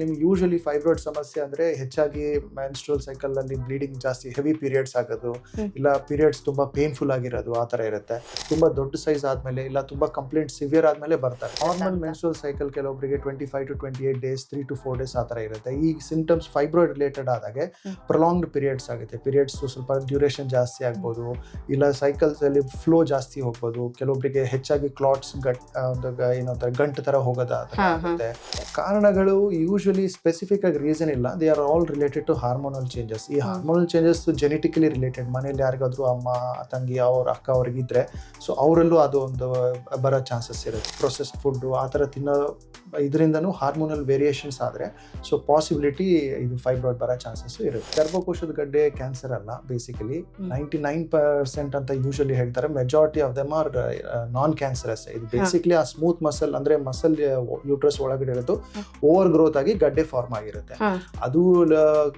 ನಿಮ್ಗೆ usually fibroid ಸಮಸ್ಯೆ ಅಂದ್ರೆ ಹೆಚ್ಚಾಗಿ ಮೆನ್ಸ್ಟ್ರಲ್ ಸೈಕಲ್ ಅಲ್ಲಿ ಬ್ಲೀಡಿಂಗ್ ಜಾಸ್ತಿ, ಹೆವಿ ಪೀರಿಯಡ್ಸ್ ಆಗೋದು, ಇಲ್ಲ ಪೀರಿಯಡ್ಸ್ ತುಂಬಾ ಪೇನ್ಫುಲ್ ಆಗಿರೋದು, ಆ ತರ ಇರುತ್ತೆ. ತುಂಬಾ ದೊಡ್ಡ ಸೈಜ್ ಆದ್ಮೇಲೆ ಇಲ್ಲ ತುಂಬಾ ಕಂಪ್ಲೇಂಟ್ ಸಿವಿಯರ್ ಆದ್ಮೇಲೆ ಬರ್ತಾರೆ. ನಾರ್ಮಲ್ ಮೆನ್ಸ್ಟ್ರಲ್ ಸೈಕಲ್ ಕೆಲವೊಬ್ಬರಿಗೆ 25 to 28 days, 3 to 4 days ಆ ತರ ಇರುತ್ತೆ. ಈ ಸಿಂಪ್ಟಮ್ಸ್ ಫೈಬ್ರಾಯ್ಡ್ ರಿಲೇಟೆಡ್ ಆದಾಗೆ ಪ್ರೊಲಾಂಗ್ಡ್ ಪೀರಿಯಡ್ಸ್ ಆಗುತ್ತೆ. ಪೀರಿಯಡ್ಸ್ ಸ್ವಲ್ಪ ಡ್ಯೂರೇಷನ್ ಜಾಸ್ತಿ ಆಗ್ಬೋದು, ಇಲ್ಲ ಸೈಕಲ್ಸ್ ಅಲ್ಲಿ ಫ್ಲೋ ಜಾಸ್ತಿ ಹೋಗ್ಬೋದು. ಕೆಲವೊಬ್ಬರಿಗೆ ಹೆಚ್ಚಾಗಿ ಕ್ಲಾಟ್ಸ್ ಗಂಟು ತರ ಹೋಗೋದಾಗುತ್ತೆ. ಕಾರಣಗಳು ಯೂಶಲಿ ಸ್ಪೆಸಿಫಿಕ್ ಆಗಿ ರೀಸನ್ ಇಲ್ಲ. They are all related to hormonal changes. ಈ ಹಾರ್ಮೋನಲ್ ಚೇಂಜಸ್ ಜೆನೆಟಿಕಲಿ ರಿಲೇಟೆಡ್. ಮನೇಲಿ ಯಾರಿಗಾದ್ರೂ ಅಮ್ಮ ತಂಗಿ ಅವ್ರ ಅಕ್ಕ ಅವ್ರಿಗಿದ್ರೆ ಸೊ ಅವರಲ್ಲೂ ಅದು ಒಂದು ಬರೋ ಚಾನ್ಸಸ್ ಇರುತ್ತೆ. ಪ್ರೊಸೆಸ್ಡ್ ಫುಡ್ ಆ ಥರ ತಿನ್ನೋ ಇದರಿಂದನೂ ಹಾರ್ಮೋನಲ್ ವೇರಿಯೇಷನ್ಸ್ ಆದರೆ ಸೊ ಪಾಸಿಬಿಲಿಟಿ ಇದು ಫೈಬ್ರಾಯ್ಡ್ ಬರೋ ಚಾನ್ಸಸ್ ಇರುತ್ತೆ. ಗರ್ಭಕೋಶದ ಗಡ್ಡೆ ಕ್ಯಾನ್ಸರ್ ಅಲ್ಲ. ಬೇಸಿಕಲಿ 99% ಅಂತ ಯೂಶಲಿ ಹೇಳ್ತಾರೆ. Majority of them are non cancerous. ಇದು ಬೇಸಿಕ್ಲಿ ಆ ಸ್ಮೂತ್ ಮಸಲ್ ಅಂದ್ರೆ ಮಸಲ್ ಯೂಟ್ರಸ್ ಒಳಗಡೆ ಇರೋದು ಓವರ್ ಗ್ರೋತ್ ಆಗಿ ಗಡ್ಡೆ ಫಾರ್ಮ್ ಆಗಿರುತ್ತೆ. ಅದು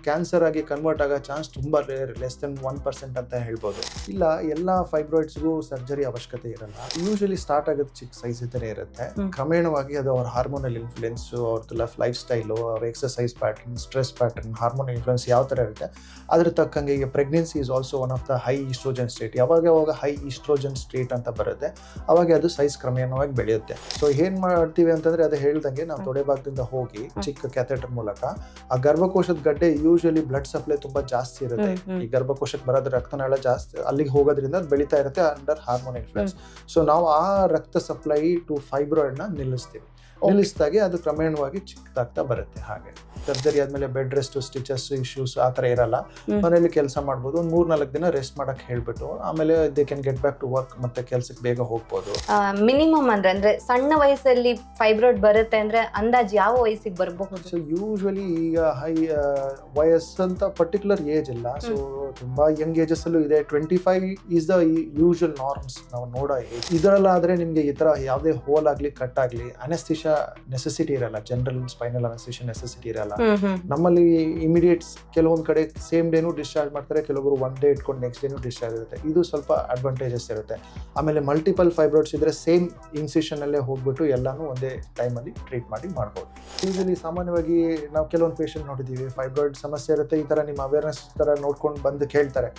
ಕ್ಯಾನ್ಸರ್ ಆಗಿ ಕನ್ವರ್ಟ್ ಆಗೋ ಚಾನ್ಸ್ ತುಂಬಾ ರೇರ್, ಲೆಸ್ ದೆನ್ 1% ಅಂತ ಹೇಳ್ಬೋದು. ಇಲ್ಲ ಎಲ್ಲ ಫೈಬ್ರಾಯ್ಡ್ಸ್ಗೂ ಸರ್ಜರಿ ಅವಶ್ಯಕತೆ ಇರಲ್ಲ. ಯೂಶಲಿ ಸ್ಟಾರ್ಟ್ ಆಗೋದು ಚಿಕ್ಕ ಸೈಜ್ ಇದ್ದರೆ ಇರುತ್ತೆ. ಕ್ರಮೇಣವಾಗಿ ಅದು ಅವ್ರ ಹಾರ್ಮೋನಲ್ ಇನ್ಫ್ಲುಯೆನ್ಸ್, ಅವ್ರದ್ದು ಲೈಫ್ ಸ್ಟೈಲು, ಅವ್ರ exercise pattern, stress pattern, hormonal influence ಯಾವ ಥರ ಇರುತ್ತೆ ಅದ್ರ ತಕ್ಕಂಗೆ. ಈಗ pregnancy is also one of the high oestrogen state. ಯಾವಾಗ ಹೈ ಈಸ್ಟ್ರೋಜನ್ ಸ್ಟೇಟ್ ಅಂತ ಬರುತ್ತೆ ಅವಾಗ ಅದು ಸೈಜ್ ಕ್ರಮೇಣವಾಗಿ ಬೆಳೆಯುತ್ತೆ. ಸೊ ಏನ್ ಮಾಡ್ತೀವಿ ಅಂತಂದ್ರೆ ಅದು ಹೇಳ್ದಂಗೆ ನಾವು ತೊಡೆ ಭಾಗದಿಂದ ಹೋಗಿ ಚಿಕ್ಕ ಕ್ಯಾಥೆಟರ್ ಮೂಲಕ ಆ ಗರ್ಭಕೋಶದ ಗಡ್ಡೆ ಯೂಶಲಿ ಬ್ಲಡ್ ಸಪ್ಲೈ ತುಂಬಾ ಜಾಸ್ತಿ ಇರುತ್ತೆ. ಈ ಗರ್ಭಕೋಶಕ್ಕೆ ಬರೋದು ರಕ್ತನಾಳ ಜಾಸ್ತಿ ಅಲ್ಲಿಗೆ ಹೋಗೋದ್ರಿಂದ ಅದು ಬೆಳೀತಾ ಇರುತ್ತೆ ಅಂಡರ್ ಹಾರ್ಮೋನ್ ಇನ್ಫ್ಲುಯೆನ್ಸ್. ಸೊ ನಾವು ಆ ರಕ್ತ ಸಪ್ಲೈ ಟು ಫೈಬ್ರಾಯ್ಡ್ ನ ನಿಲ್ಲಿಸ್ತೀವಿ. ನಿಲ್ಲಿಸಿದಾಗೆ ಅದು ಕ್ರಮೇಣವಾಗಿ ಚಿಕ್ಕದಾಗ್ತಾ ಬರುತ್ತೆ. ಹಾಗೆ ಸರ್ಜರಿ ಆದ್ಮೇಲೆ ಬೆಡ್ ರೆಸ್ಟ್, ಸ್ಟಿಚಸ್ ಇಶ್ಯೂಸ್ ಆ ಥರ ಇರಲ್ಲ. ಮನೇಲಿ ಕೆಲಸ ಮಾಡ್ಬೋದು. ಒಂದು 3-4 ದಿನ ರೆಸ್ಟ್ ಮಾಡಕ್ ಹೇಳ್ಬಿಟ್ಟು ಆಮೇಲೆ they can get back to work, ಮತ್ತೆ ಕೆಲ್ಸಕ್ಕೆ ಬೇಗ ಹೋಗ್ಬೋದು. ಮಿನಿಮಮ್ ಅಂದ್ರೆ ಸಣ್ಣ ವಯಸ್ಸಲ್ಲಿ ಫೈಬ್ರಾಯ್ಡ್ ಬರುತ್ತೆ ಅಂದ್ರೆ ಅಂದಾಜು ಯಾವ ವಯಸ್ಸಿಗೆ ಬರಬಹುದು? ಸೊ ಯೂಶಲಿ ಈಗ ಹೈ ವಯಸ್ಸಂತ ಪರ್ಟಿಕ್ಯುಲರ್ ಏಜ್ ಇಲ್ಲ. ಸೊ ತುಂಬಾ ಯಂಗ್ ಏಜಸ್ ಅಲ್ಲೂ ಇದೆ. 25 ಈಸ್ ದ ಯೂಶುವಲ್ ನಾರ್ಮ್ಸ್ ನಾವು ನೋಡೋ ಏಜ್. ಇದರಲ್ಲಾದ್ರೆ ನಿಮ್ಗೆ ಈ ತರ ಯಾವುದೇ ಹೋಲ್ ಆಗ್ಲಿ ಕಟ್ ಆಗ್ಲಿ ಅನೆಸ್ಥಿಷಿಯಾ ನೆಸೆಸಿಟಿ ಇರಲ್ಲ. ಜನರಲ್ ಸ್ಪೈನಲ್ ಅನೆಸ್ಥಿಷಿಯಾ ನೆಸೆಸಿಟಿ ಇರಲ್ಲ. ನಮ್ಮಲ್ಲಿ ಇಮಿಡಿಯೇಟ್ ಕೆಲವೊಂದ್ ಕಡೆ ಸೇಮ್ ಡೇನು ಡಿಸ್ಚಾರ್ಜ್ ಮಾಡ್ತಾರೆ, ಕೆಲವೊಬ್ರು 1 day ಇಟ್ಕೊಂಡು ನೆಕ್ಸ್ಟ್ ಡೇನು ಡಿಸ್ಚಾರ್ಜ್ ಇರುತ್ತೆ. ಇದು ಸ್ವಲ್ಪ ಅಡ್ವಾಂಟೇಜಸ್ ಇರುತ್ತೆ. ಆಮೇಲೆ ಮಲ್ಟಿಪಲ್ ಫೈಬ್ರಾಯ್ಡ್ಸ್ ಇದ್ರೆ ಸೇಮ್ ಇನ್ಸಿಷನ್ ಅಲ್ಲೇ ಹೋಗ್ಬಿಟ್ಟು ಎಲ್ಲಾನು ಒಂದೇ ಟೈಮ್ ಅಲ್ಲಿ ಟ್ರೀಟ್ ಮಾಡ್ಬೋದು. ಯೂಶಲಿ ಸಾಮಾನ್ಯವಾಗಿ ನಾವು ಕೆಲವೊಂದು ಪೇಷಂಟ್ ನೋಡಿದೀವಿ, ಫೈಬ್ರಾಯ್ಡ್ ಸಮಸ್ಯೆ ಇರುತ್ತೆ, ಈ ತರ ನಿಮ್ಮ ಅವೇರ್ನೆಸ್ ತರ ನೋಡ್ಕೊಂಡು ಬಂದು ಕೇಳ್ತಾರೆ,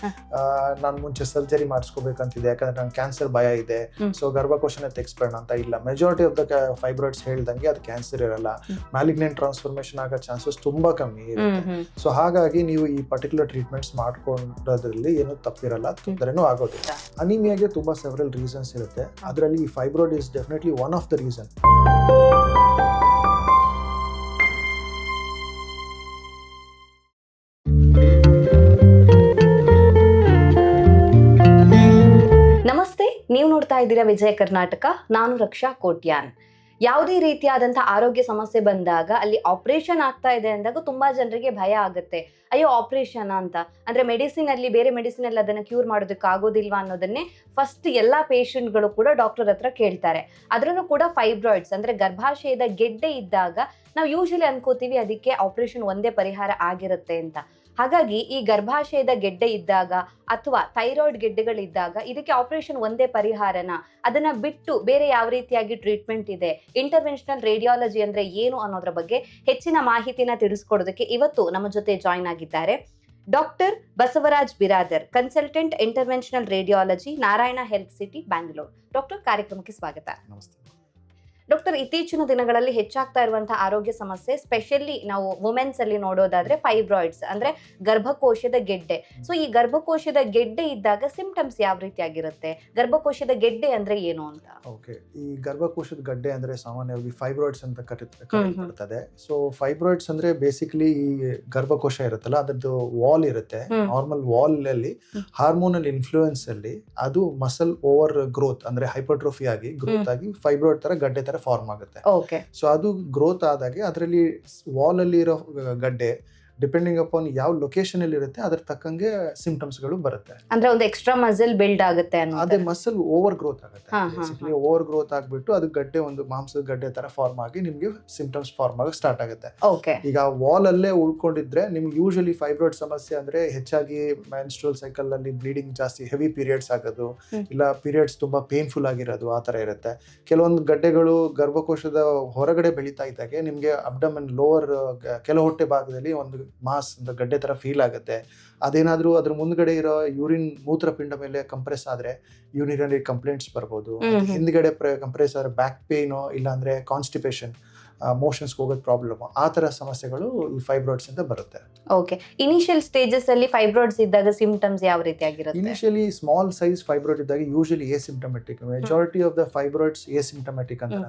ನಾನು ಮುಂಚೆ ಸರ್ಜರಿ ಮಾಡಿಸ್ಕೋಬೇಕಂತಿದೆ ಯಾಕಂದ್ರೆ ನಂಗೆ ಕ್ಯಾನ್ಸರ್ ಭಯ ಇದೆ, ಸೊ ಗರ್ಭಕೋಶನ ತೆಗಿಸ್ಬೇಡ ಅಂತ. ಇಲ್ಲ, ಮೆಜಾರಿಟಿ ಆಫ್ ದ ಫೈಬ್ರಾಯ್ಡ್ಸ್ ಹೇಳ್ದಂಗೆ ಅದು ಕ್ಯಾನ್ಸರ್ ಇರಲ್ಲ. ಮ್ಯಾಲಿಗ್ನೆಂಟ್ ಟ್ರಾನ್ಸ್ಫಾರ್ಮೇಶನ್ ಆಗೋ ಚಾನ್ಸಸ್ ತುಂಬಾ ಕಮ್ಮಿ ಇರುತ್ತೆ. ಸೊ ಹಾಗಾಗಿ ನೀವು ಈ ಪರ್ಟಿಕ್ಯುಲರ್ ಟ್ರೀಟ್ಮೆಂಟ್ಸ್ ಮಾಡ್ಕೊಂಡ್ರಲ್ಲಿ ಏನೂ ತಪ್ಪಿರಲ್ಲ, ತೊಂದರೆನೂ ಆಗೋದಿಲ್ಲ. ಅನಿಮಿಯಾಗೆ ತುಂಬಾ ಸೆವರಲ್ ರೀಸನ್ಸ್ ಇರುತ್ತೆ. ಅದರಲ್ಲಿ ಈ fibroid is definitely one of the reason. ನಮಸ್ತೆ, ನೀವು ನೋಡ್ತಾ ಇದ್ದೀರಾ ವಿಜಯ ಕರ್ನಾಟಕ. ನಾನು ರಕ್ಷಾ ಕೋಟ್ಯಾನ್. ಯಾವುದೇ ರೀತಿಯಾದಂಥ ಆರೋಗ್ಯ ಸಮಸ್ಯೆ ಬಂದಾಗ ಅಲ್ಲಿ ಆಪರೇಷನ್ ಆಗ್ತಾ ಇದೆ ಅಂದಾಗ ತುಂಬಾ ಜನರಿಗೆ ಭಯ ಆಗುತ್ತೆ. ಅಯ್ಯೋ ಆಪರೇಷನ್ ಅಂತ ಅಂದ್ರೆ ಬೇರೆ ಮೆಡಿಸಿನ್ ಅಲ್ಲಿ ಅದನ್ನ ಕ್ಯೂರ್ ಮಾಡೋದಕ್ಕೆ ಆಗೋದಿಲ್ವಾ ಅನ್ನೋದನ್ನೇ ಫಸ್ಟ್ ಎಲ್ಲಾ ಪೇಷಂಟ್ಗಳು ಕೂಡ ಡಾಕ್ಟರ್ ಹತ್ರ ಕೇಳ್ತಾರೆ. ಅದರಲ್ಲೂ ಕೂಡ ಫೈಬ್ರಾಯ್ಡ್ಸ್ ಅಂದ್ರೆ ಗರ್ಭಾಶಯದ ಗೆಡ್ಡೆ ಇದ್ದಾಗ ನಾವು ಯೂಶಲಿ ಅನ್ಕೋತೀವಿ ಅದಕ್ಕೆ ಆಪರೇಷನ್ ಒಂದೇ ಪರಿಹಾರ ಆಗಿರುತ್ತೆ ಅಂತ. ಹಾಗಾಗಿ ಈ ಗರ್ಭಾಶಯದ ಗೆಡ್ಡೆ ಇದ್ದಾಗ ಅಥವಾ ಥೈರಾಯ್ಡ್ ಗೆಡ್ಡೆಗಳಿದ್ದಾಗ ಇದಕ್ಕೆ ಆಪರೇಷನ್ ಒಂದೇ ಪರಿಹಾರನ, ಅದನ್ನ ಬಿಟ್ಟು ಬೇರೆ ಯಾವ ರೀತಿಯಾಗಿ ಟ್ರೀಟ್ಮೆಂಟ್ ಇದೆ, ಇಂಟರ್ವೆನ್ಷನಲ್ ರೇಡಿಯಾಲಜಿ ಅಂದ್ರೆ ಏನು ಅನ್ನೋದ್ರ ಬಗ್ಗೆ ಹೆಚ್ಚಿನ ಮಾಹಿತಿನ ತಿಳಿಸ್ಕೊಡೋದಕ್ಕೆ ಇವತ್ತು ನಮ್ಮ ಜೊತೆ ಜಾಯ್ನ್ ಆಗಿದ್ದಾರೆ doctor Basavaraj Biradar, consultant interventional radiology, Narayana health city, Bangalore. Doctor, ಕಾರ್ಯಕ್ರಮಕ್ಕೆ ಸ್ವಾಗತ. ನಮಸ್ತೆ ಡಾಕ್ಟರ್, ಇತ್ತೀಚಿನ ದಿನಗಳಲ್ಲಿ ಹೆಚ್ಚಾಗ್ತಾ ಇರುವಂತಹ ಆರೋಗ್ಯ ಸಮಸ್ಯೆ, ಸ್ಪೆಷಲಿ ನಾವು ವುಮೆನ್ಸ್ ಅಲ್ಲಿ ನೋಡೋದಾದ್ರೆ ಫೈಬ್ರಾಯ್ಡ್ಸ್ ಅಂದ್ರೆ ಗರ್ಭಕೋಶದ ಗೆಡ್ಡೆ. ಸೊ ಈ ಗರ್ಭಕೋಶದ ಗೆಡ್ಡೆ ಇದ್ದಾಗ ಸಿಂಪ್ಟಮ್ಸ್ ಯಾವ ರೀತಿಯಾಗಿರುತ್ತೆ? ಗರ್ಭಕೋಶದ ಗೆಡ್ಡೆ ಅಂದ್ರೆ ಏನು ಅಂತ? ಓಕೆ, ಈ ಗರ್ಭಕೋಶದ ಗಡ್ಡೆ ಅಂದ್ರೆ ಸಾಮಾನ್ಯವಾಗಿ ಫೈಬ್ರಾಯ್ಡ್ಸ್ ಅಂತ ಕರೀತದೆ. ಸೊ ಫೈಬ್ರಾಯ್ಡ್ಸ್ ಅಂದ್ರೆ ಬೇಸಿಕಲಿ ಈ ಗರ್ಭಕೋಶ ಇರುತ್ತಲ್ಲ ಅದರದ್ದು ವಾಲ್ ಇರುತ್ತೆ. ನಾರ್ಮಲ್ ವಾಲ್ ಅಲ್ಲಿ ಹಾರ್ಮೋನಲ್ ಇನ್ಫ್ಲೂಯೆನ್ಸ್ ಅಲ್ಲಿ ಅದು ಮಸಲ್ ಓವರ್ ಗ್ರೋತ್ ಅಂದ್ರೆ ಹೈಪರ್ಟ್ರೋಫಿ ಆಗಿ ಗ್ರೋತ್ ಆಗಿ ಫೈಬ್ರಾಯ್ಡ್ ತರ ಗಡ್ಡೆ ತರ ಫಾರ್ಮ್ ಆಗುತ್ತೆ. ಸೊ ಅದು ಗ್ರೋತ್ ಆದಾಗೆ ಅದರಲ್ಲಿ ವಾಲ್ ಅಲ್ಲಿ ಇರೋ ಗಡ್ಡೆ ಡಿಪೆಂಡಿಂಗ್ ಅಪಾನ್ ಯಾವ ಲೊಕೇಶನ್ ಅಲ್ಲಿ ಇರುತ್ತೆ ಅದ್ರ ತಕ್ಕಂಗೆ ಸಿಂಪ್ಟಮ್ಸ್ಗಳು ಬರುತ್ತೆ. ಅಂದ್ರೆ ಒಂದು ಎಕ್ಸ್ಟ್ರಾ ಮಸಲ್ ಬಿಲ್ಡ್ ಆಗುತ್ತೆ ಅದೇ ಮಸಲ್ ಓವರ್ ಗ್ರೋತ್ ಆಗುತ್ತೆ. ಹಾ, ಹಾ, ಬೇಸಿಕಲಿ ಓವರ್ ಗ್ರೋತ್ ಆಗ್ಬಿಟ್ಟು ಅದು ಗಡ್ಡೆ ಒಂದು ಮಾಂಸದ ಗಡ್ಡೆ ತರ ಫಾರ್ಮ್ ಆಗಿ ನಿಮ್ಗೆ ಸಿಂಪ್ಟಮ್ಸ್ ಫಾರ್ಮ್ ಆಗಿ ಸ್ಟಾರ್ಟ್ ಆಗುತ್ತೆ. ಓಕೆ. ಈಗ ವಾಲ್ ಅಲ್ಲೇ ಉಳ್ಕೊಂಡಿದ್ರೆ ನಿಮ್ಗೆ ಯೂಶಲಿ ಫೈಬ್ರಾಯ್ಡ್ ಸಮಸ್ಯೆ ಅಂದ್ರೆ ಹೆಚ್ಚಾಗಿ ಮೆನ್ಸ್ಟ್ರುವಲ್ ಸೈಕಲ್ ಅಲ್ಲಿ ಬ್ಲೀಡಿಂಗ್ ಜಾಸ್ತಿ, ಹೆವಿ ಪೀರಿಯಡ್ಸ್ ಆಗೋದು, ಇಲ್ಲ ಪೀರಿಯಡ್ಸ್ ತುಂಬಾ ಪೇನ್ಫುಲ್ ಆಗಿರೋದು ಆ ತರ ಇರುತ್ತೆ. ಕೆಲವೊಂದು ಗಡ್ಡೆಗಳು ಗರ್ಭಕೋಶದ ಹೊರಗಡೆ ಬೆಳೀತಾ ಇದ್ದಾಗೆ ನಿಮ್ಗೆ ಅಬ್ಡಮನ್ ಲೋವರ್ ಕೆಲ ಹೊಟ್ಟೆ ಭಾಗದಲ್ಲಿ ಒಂದು ಮಾಸ್ ಒಂದು ಗಡ್ಡೆ ತರ ಫೀಲ್ ಆಗುತ್ತೆ. ಅದೇನಾದ್ರೂ ಅದ್ರ ಮುಂದ್ಗಡೆ ಇರೋ ಯೂರಿನ್ ಮೂತ್ರಪಿಂಡ ಮೇಲೆ ಕಂಪ್ರೆಸ್ ಆದ್ರೆ ಯೂರಿನರಿ ಕಂಪ್ಲೇಂಟ್ಸ್ ಬರ್ಬೋದು. ಹಿಂದ್ಗಡೆ ಕಂಪ್ರೆಸ್ ಆದ್ರೆ ಬ್ಯಾಕ್ ಪೇನು, ಇಲ್ಲಾಂದ್ರೆ ಕಾನ್ಸ್ಟಿಪೇಷನ್, ಮೋಷನ್ಸ್ ಹೋಗೋದು ಪ್ರಾಬ್ಲಮ್, ಆ ತರ ಸಮಸ್ಯೆಗಳು ಈ ಫೈಬ್ರಾಯ್ಡ್ಸ್ ಇಂದ ಬರುತ್ತೆ. ಓಕೆ. ಇನಿಷಿಯಲ್ ಸ್ಟೇಜಸ್ ಅಲ್ಲಿ ಫೈಬ್ರಾಯ್ಡ್ಸ್ ಇದ್ದಾಗ ಸಿಂಪ್ಟಮ್ಸ್ ಯಾವ ರೀತಿಯಾಗಿರುತ್ತೆ? ಇನಿಷಿಯಲಿ ಸ್ಮಾಲ್ ಸೈಜ್ ಫೈಬ್ರಾಯ್ಡ್ ಇದ್ದಾಗ usually asymptomatic, majority of the fibroids asymptomatic ಅಂತ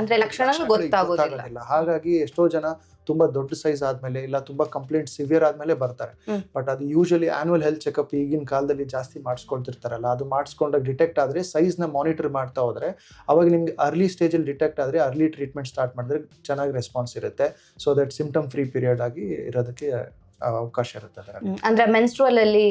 ಅಂದ್ರೆ ಲಕ್ಷಣಗಳು ಗೊತ್ತಾಗೋದಿಲ್ಲ. ಹಾಗಾಗಿ ಎಷ್ಟೋ ಜನ ತುಂಬಾ ದೊಡ್ಡ ಸೈಜ್ ಆದ್ಮೇಲೆ ಇಲ್ಲ ತುಂಬಾ ಕಂಪ್ಲೇಂಟ್ ಸಿವಿಯರ್ ಆದ್ಮೇಲೆ ಬರ್ತಾರೆ. ಬಟ್ ಅದು ಯೂಶಲಿ ಆನ್ಯುವಲ್ ಹೆಲ್ತ್ ಚೆಕಪ್ ಈಗಿನ ಕಾಲದಲ್ಲಿ ಜಾಸ್ತಿ ಮಾಡಿಸ್ಕೊಳ್ತಿರ್ತಾರಲ್ಲ, ಅದು ಮಾಡಿಸ್ಕೊಂಡಾಗ ಡಿಟೆಕ್ಟ್ ಆದ್ರೆ ಸೈಜ್ ನ ಮಾನಿಟರ್ ಮಾಡ್ತಾ ಹೋದ್ರೆ ಅವಾಗ ನಿಮ್ಗೆ ಅರ್ಲಿ ಸ್ಟೇಜ್ ಅಲ್ಲಿ ಡಿಟೆಕ್ಟ್ ಆದ್ರೆ ಅರ್ಲಿ ಟ್ರೀಟ್ಮೆಂಟ್ ಸ್ಟಾರ್ಟ್ ಮಾಡಿದ್ರೆ ಚೆನ್ನಾಗಿ ರೆಸ್ಪಾನ್ಸ್ ಇರುತ್ತೆ. So that symptom free period ಆಗಿ ಇರೋದಕ್ಕೆ ಅವಕಾಶ ಇರುತ್ತೆ. ಅಂದ್ರೆ ಮೆನ್ಸ್ಟ್ರುವಲ್ ಅಲ್ಲಿ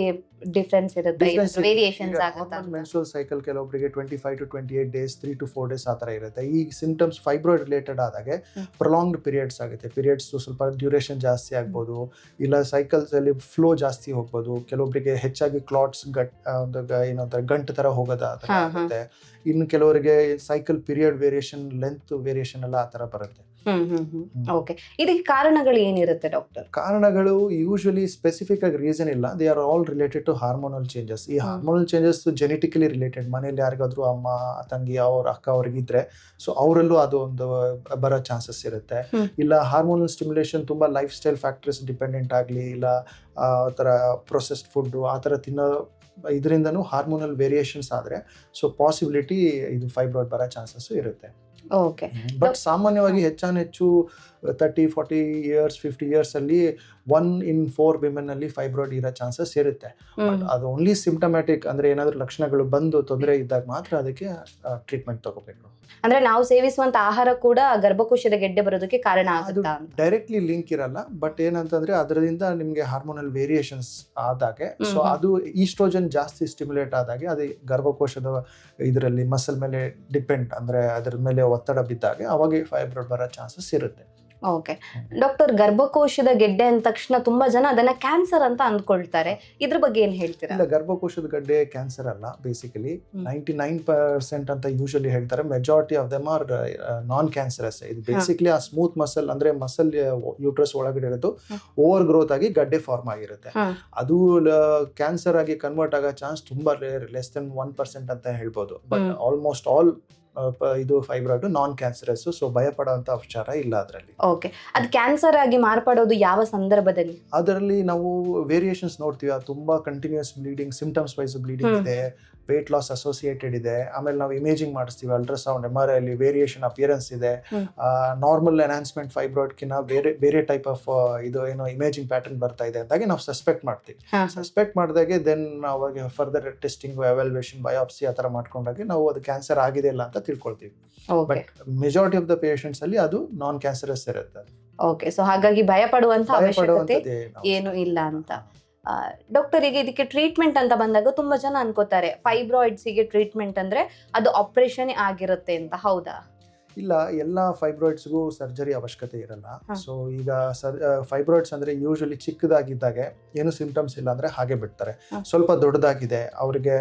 ಡಿಫರೆನ್ಸ್ ಇರುತ್ತೆ, ವೇರಿಯೇಷನ್ಸ್ ಆಗುತ್ತೆ. ಮೆನ್ಸ್ಟ್ರುವಲ್ ಸೈಕಲ್ ಕೆಲವೊಬ್ಬರಿಗೆ 25 to 28 ಡೇಸ್, 3 to 4 ಡೇಸ್ ಆ ಥರ ಇರುತ್ತೆ. ಈ ಸಿಂಪ್ಟಮ್ಸ್ ಫೈಬ್ರಾಯ್ಡ್ ರಿಲೇಟೆಡ್ ಆದಾಗೆ ಪ್ರೊಲಾಂಗ್ಡ್ ಪೀರಿಯಡ್ಸ್ ಆಗುತ್ತೆ. ಪೀರಿಯಡ್ಸ್ ಸ್ವಲ್ಪ ಡ್ಯೂರೇಷನ್ ಜಾಸ್ತಿ ಆಗ್ಬೋದು, ಇಲ್ಲ ಸೈಕಲ್ಸ್ ಅಲ್ಲಿ ಫ್ಲೋ ಜಾಸ್ತಿ ಹೋಗ್ಬೋದು. ಕೆಲವೊಬ್ಬರಿಗೆ ಹೆಚ್ಚಾಗಿ ಕ್ಲಾಟ್ಸ್ ಏನಂತಾರೆ ಗಂಟು ತರ ಹೋಗೋದು ಆಗುತ್ತೆ. ಇನ್ನು ಕೆಲವರಿಗೆ cycle period variation, length variation ಎಲ್ಲ ಆ ತರ ಬರುತ್ತೆ. ಓಕೆ. ಇದಕ್ಕೆ ಕಾರಣಗಳು ಏನಿರುತ್ತೆ ಡಾಕ್ಟರ್? ಕಾರಣಗಳು ಯೂಶಲಿ ಸ್ಪೆಸಿಫಿಕ್ ಆಗಿ ರೀಸನ್ ಇಲ್ಲ. They are all related to hormonal changes. ಈ ಹಾರ್ಮೋನಲ್ ಚೇಂಜಸ್ ಜೆನೆಟಿಕಲಿ ರಿಲೇಟೆಡ್. ಮನೇಲಿ ಯಾರಿಗಾದ್ರೂ ಅಮ್ಮ, ತಂಗಿ, ಅವ್ರ ಅಕ್ಕ ಅವ್ರಿಗಿದ್ರೆ ಸೊ ಅವರಲ್ಲೂ ಅದು ಒಂದು ಬರೋ ಚಾನ್ಸಸ್ ಇರುತ್ತೆ. ಇಲ್ಲ ಹಾರ್ಮೋನಲ್ ಸ್ಟಿಮ್ಯುಲೇಷನ್ ತುಂಬಾ ಲೈಫ್ ಸ್ಟೈಲ್ ಫ್ಯಾಕ್ಟರ್ಸ್ ಡಿಪೆಂಡೆಂಟ್ ಆಗಲಿ, ಇಲ್ಲ ಆ ಥರ ಪ್ರೊಸೆಸ್ಡ್ ಫುಡ್ ಆ ಥರ ತಿನ್ನೋ ಇದರಿಂದನೂ ಹಾರ್ಮೋನಲ್ ವೇರಿಯೇಷನ್ಸ್ ಆದರೆ ಸೊ ಪಾಸಿಬಿಲಿಟಿ ಇದು ಫೈಬ್ರಾಯ್ಡ್ ಬರೋ ಚಾನ್ಸಸ್ ಇರುತ್ತೆ. ಓಕೆ. ಬಟ್ ಸಾಮಾನ್ಯವಾಗಿ ಹೆಚ್ಚು 30, 40 ಇಯರ್ಸ್, 50 ಇಯರ್ಸ್ ಅಲ್ಲಿ 1 in 4 ವಿಮೆನ್ ಅಲ್ಲಿ ಫೈಬ್ರಾಯ್ಡ್ ಇರೋ ಚಾನ್ಸಸ್ ಇರುತ್ತೆ. ಬಟ್ ಅದು ಓನ್ಲಿ ಸಿಂಪ್ಟಮ್ಯಾಟಿಕ್, ಅಂದ್ರೆ ಏನಾದ್ರೂ ಲಕ್ಷಣಗಳು ಬಂದು ತೊಂದರೆ ಇದ್ದಾಗ ಮಾತ್ರ ಅದಕ್ಕೆ ಟ್ರೀಟ್ಮೆಂಟ್ ತಗೋಬೇಕು. ಅಂದ್ರೆ ನಾವು ಸೇವಿಸುವಂತ ಆಹಾರ ಕೂಡ ಗರ್ಭಕೋಶದ ಗೆಡ್ಡೆ ಬರೋದಕ್ಕೆ ಕಾರಣ ಆಗುತ್ತಾ? ಡೈರೆಕ್ಟ್ಲಿ ಲಿಂಕ್ ಇರಲ್ಲ, ಬಟ್ ಏನಂತಂದ್ರೆ ಅದರಿಂದ ನಿಮ್ಗೆ ಹಾರ್ಮೋನಲ್ ವೇರಿಯೇಷನ್ಸ್ ಆದಾಗೆ ಸೊ ಅದು ಈಸ್ಟ್ರೋಜನ್ ಜಾಸ್ತಿ ಸ್ಟಿಮ್ಯುಲೇಟ್ ಆದಾಗೆ ಅದು ಗರ್ಭಕೋಶದ ಇದರಲ್ಲಿ ಮಸಲ್ ಮೇಲೆ ಡಿಪೆಂಡ್, ಅಂದ್ರೆ ಅದ್ರ ಮೇಲೆ ಒತ್ತಡ ಬಿದ್ದಾಗ ಅವಾಗ ಫೈಬ್ರಾಯ್ಡ್ ಬರೋ ಚಾನ್ಸಸ್ ಇರುತ್ತೆ. ಓಕೆ ಡಾಕ್ಟರ್, ಗರ್ಭಕೋಶದ ಗೆಡ್ಡೆ ಅಂದ ತಕ್ಷಣ ತುಂಬಾ ಜನ ಅದನ್ನ ಕ್ಯಾನ್ಸರ್ ಅಂತ ಅಂದ್ಕೊಳ್ತಾರೆ. ಇದ್ರ ಬಗ್ಗೆ ಏನ್ ಹೇಳ್ತೀರಾ? ಇಲ್ಲ, ಗರ್ಭಕೋಶದ ಗಡ್ಡೆ ಕ್ಯಾನ್ಸರ್ ಅಲ್ಲ. ಬೇಸಿಕಲಿ 99% ಅಂತ ಯೂಶಲಿ ಹೇಳ್ತಾರೆ. Majority of them are non cancerous. ಇದು ಬೇಸಿಕಲಿ ಆ ಸ್ಮೂತ್ ಮಸಲ್, ಅಂದ್ರೆ ಮಸಲ್ ಯೂಟ್ರಸ್ ಒಳಗಡೆ ಇರೋದು ಓವರ್ ಗ್ರೋತ್ ಆಗಿ ಗಡ್ಡೆ ಫಾರ್ಮ್ ಆಗಿರುತ್ತೆ. ಅದು ಕ್ಯಾನ್ಸರ್ ಆಗಿ ಕನ್ವರ್ಟ್ ಆಗೋ ಚಾನ್ಸ್ ತುಂಬಾ ರೇರ್, ಲೆಸ್ ದೆನ್ 1% ಅಂತ ಹೇಳ್ಬೋದು. ಬಟ್ ಆಲ್ಮೋಸ್ಟ್ ಆಲ್ ಇದು ಫೈಬ್ರಾಯ್ಡ್ ನಾನ್ ಕ್ಯಾನ್ಸರಸ್. ಸೊ ಭಯ ಪಡುವಂತ ವಿಚಾರ ಇಲ್ಲ ಅದರಲ್ಲಿ. ಓಕೆ, ಅದು ಕ್ಯಾನ್ಸರ್ ಆಗಿ ಮಾರ್ಪಡೋದು ಯಾವ ಸಂದರ್ಭದಲ್ಲಿ? ಅದರಲ್ಲಿ ನಾವು ವೇರಿಯೇಷನ್ಸ್ ನೋಡ್ತೀವಿ. ತುಂಬಾ continuous bleeding, symptoms wise bleeding ಇದೆ, ವೇಟ್ ಲಾಸ್ ಅಸೋಸಿಯೇಟೆಡ್ ಇದೆ. ಆಮೇಲೆ ನಾವು ಇಮೇಜಿಂಗ್ ಮಾಡಿಸ್ತೀವಿ, ಅಲ್ಟ್ರಾಸೌಂಡ್, MRI ಅಲ್ಲಿ ವೇರಿಯೇಷನ್ ಅಪಿಯರೆನ್ಸ್ ಇದೆ. ನಾರ್ಮಲ್ ಎನ್ಹಾನ್ಸ್ಮೆಂಟ್ ಫೈಬ್ರಾಯ್ಡ್ ಕಿನ್ನ ಬೇರೆ ಟೈಪ್ ಆಫ್ ಇದು ಏನೋ ಇಮೇಜಿಂಗ್ ಪ್ಯಾಟರ್ನ್ ಬರ್ತಾ ಇದೆ ಅಂತಾಗಿ ನಾವು ಸಸ್ಪೆಕ್ಟ್ ಮಾಡ್ತೀವಿ. ಸಸ್ಪೆಕ್ಟ್ ಮಾಡಿದಾಗೆ ದೆನ್ ಅವಾಗ ಫರ್ದರ್ ಟೆಸ್ಟಿಂಗ್, ಎವ್ಯಾಲ್ಯೂಯೇಷನ್, ಬಯೋಪ್ಸಿ ಆ ಥರ ಮಾಡ್ಕೊಂಡಾಗೆ ನಾವು ಅದು ಕ್ಯಾನ್ಸರ್ ಆಗಿದೆ ಇಲ್ಲ ಅಂತ ತಿಳ್ಕೊಳ್ತೀವಿ. But majority of the patients ಅಲ್ಲಿ ಅದು ನಾನ್ ಕ್ಯಾನ್ಸರಸ್ ಇರುತ್ತೆ. ಓಕೆ, ಸೊ ಹಾಗಾಗಿ ಭಯ ಪಡುವಂತ ಅವಶ್ಯಕತೆ ಏನು ಇಲ್ಲ ಅಂತ. ಡಾಕ್ಟರ್, ಈಗ ಇದಕ್ಕೆ ಟ್ರೀಟ್ಮೆಂಟ್ ಅಂತ ಬಂದಾಗ ತುಂಬಾ ಜನ ಅನ್ಕೋತಾರೆ ಫೈಬ್ರಾಯ್ಡ್ಸಿಗೆ ಟ್ರೀಟ್ಮೆಂಟ್ ಅಂದ್ರೆ ಅದು ಆಪರೇಷನ್ ಆಗಿರುತ್ತೆ ಅಂತ. ಹೌದಾ? ಇಲ್ಲ, ಎಲ್ಲ ಫೈಬ್ರಾಯ್ಡ್ಸ್ಗೂ ಸರ್ಜರಿ ಅವಶ್ಯಕತೆ ಇರಲ್ಲ. ಸೊ ಈಗ ಫೈಬ್ರಾಯ್ಡ್ಸ್ ಅಂದ್ರೆ ಯೂಶಲಿ ಚಿಕ್ಕದಾಗಿದ್ದಾಗೆ ಏನು ಸಿಂಪ್ಟಮ್ಸ್ ಇಲ್ಲ ಅಂದ್ರೆ ಹಾಗೆ ಬಿಡ್ತಾರೆ. ಸ್ವಲ್ಪ ದೊಡ್ಡದಾಗಿದೆ ಅವ್ರಿಗೆ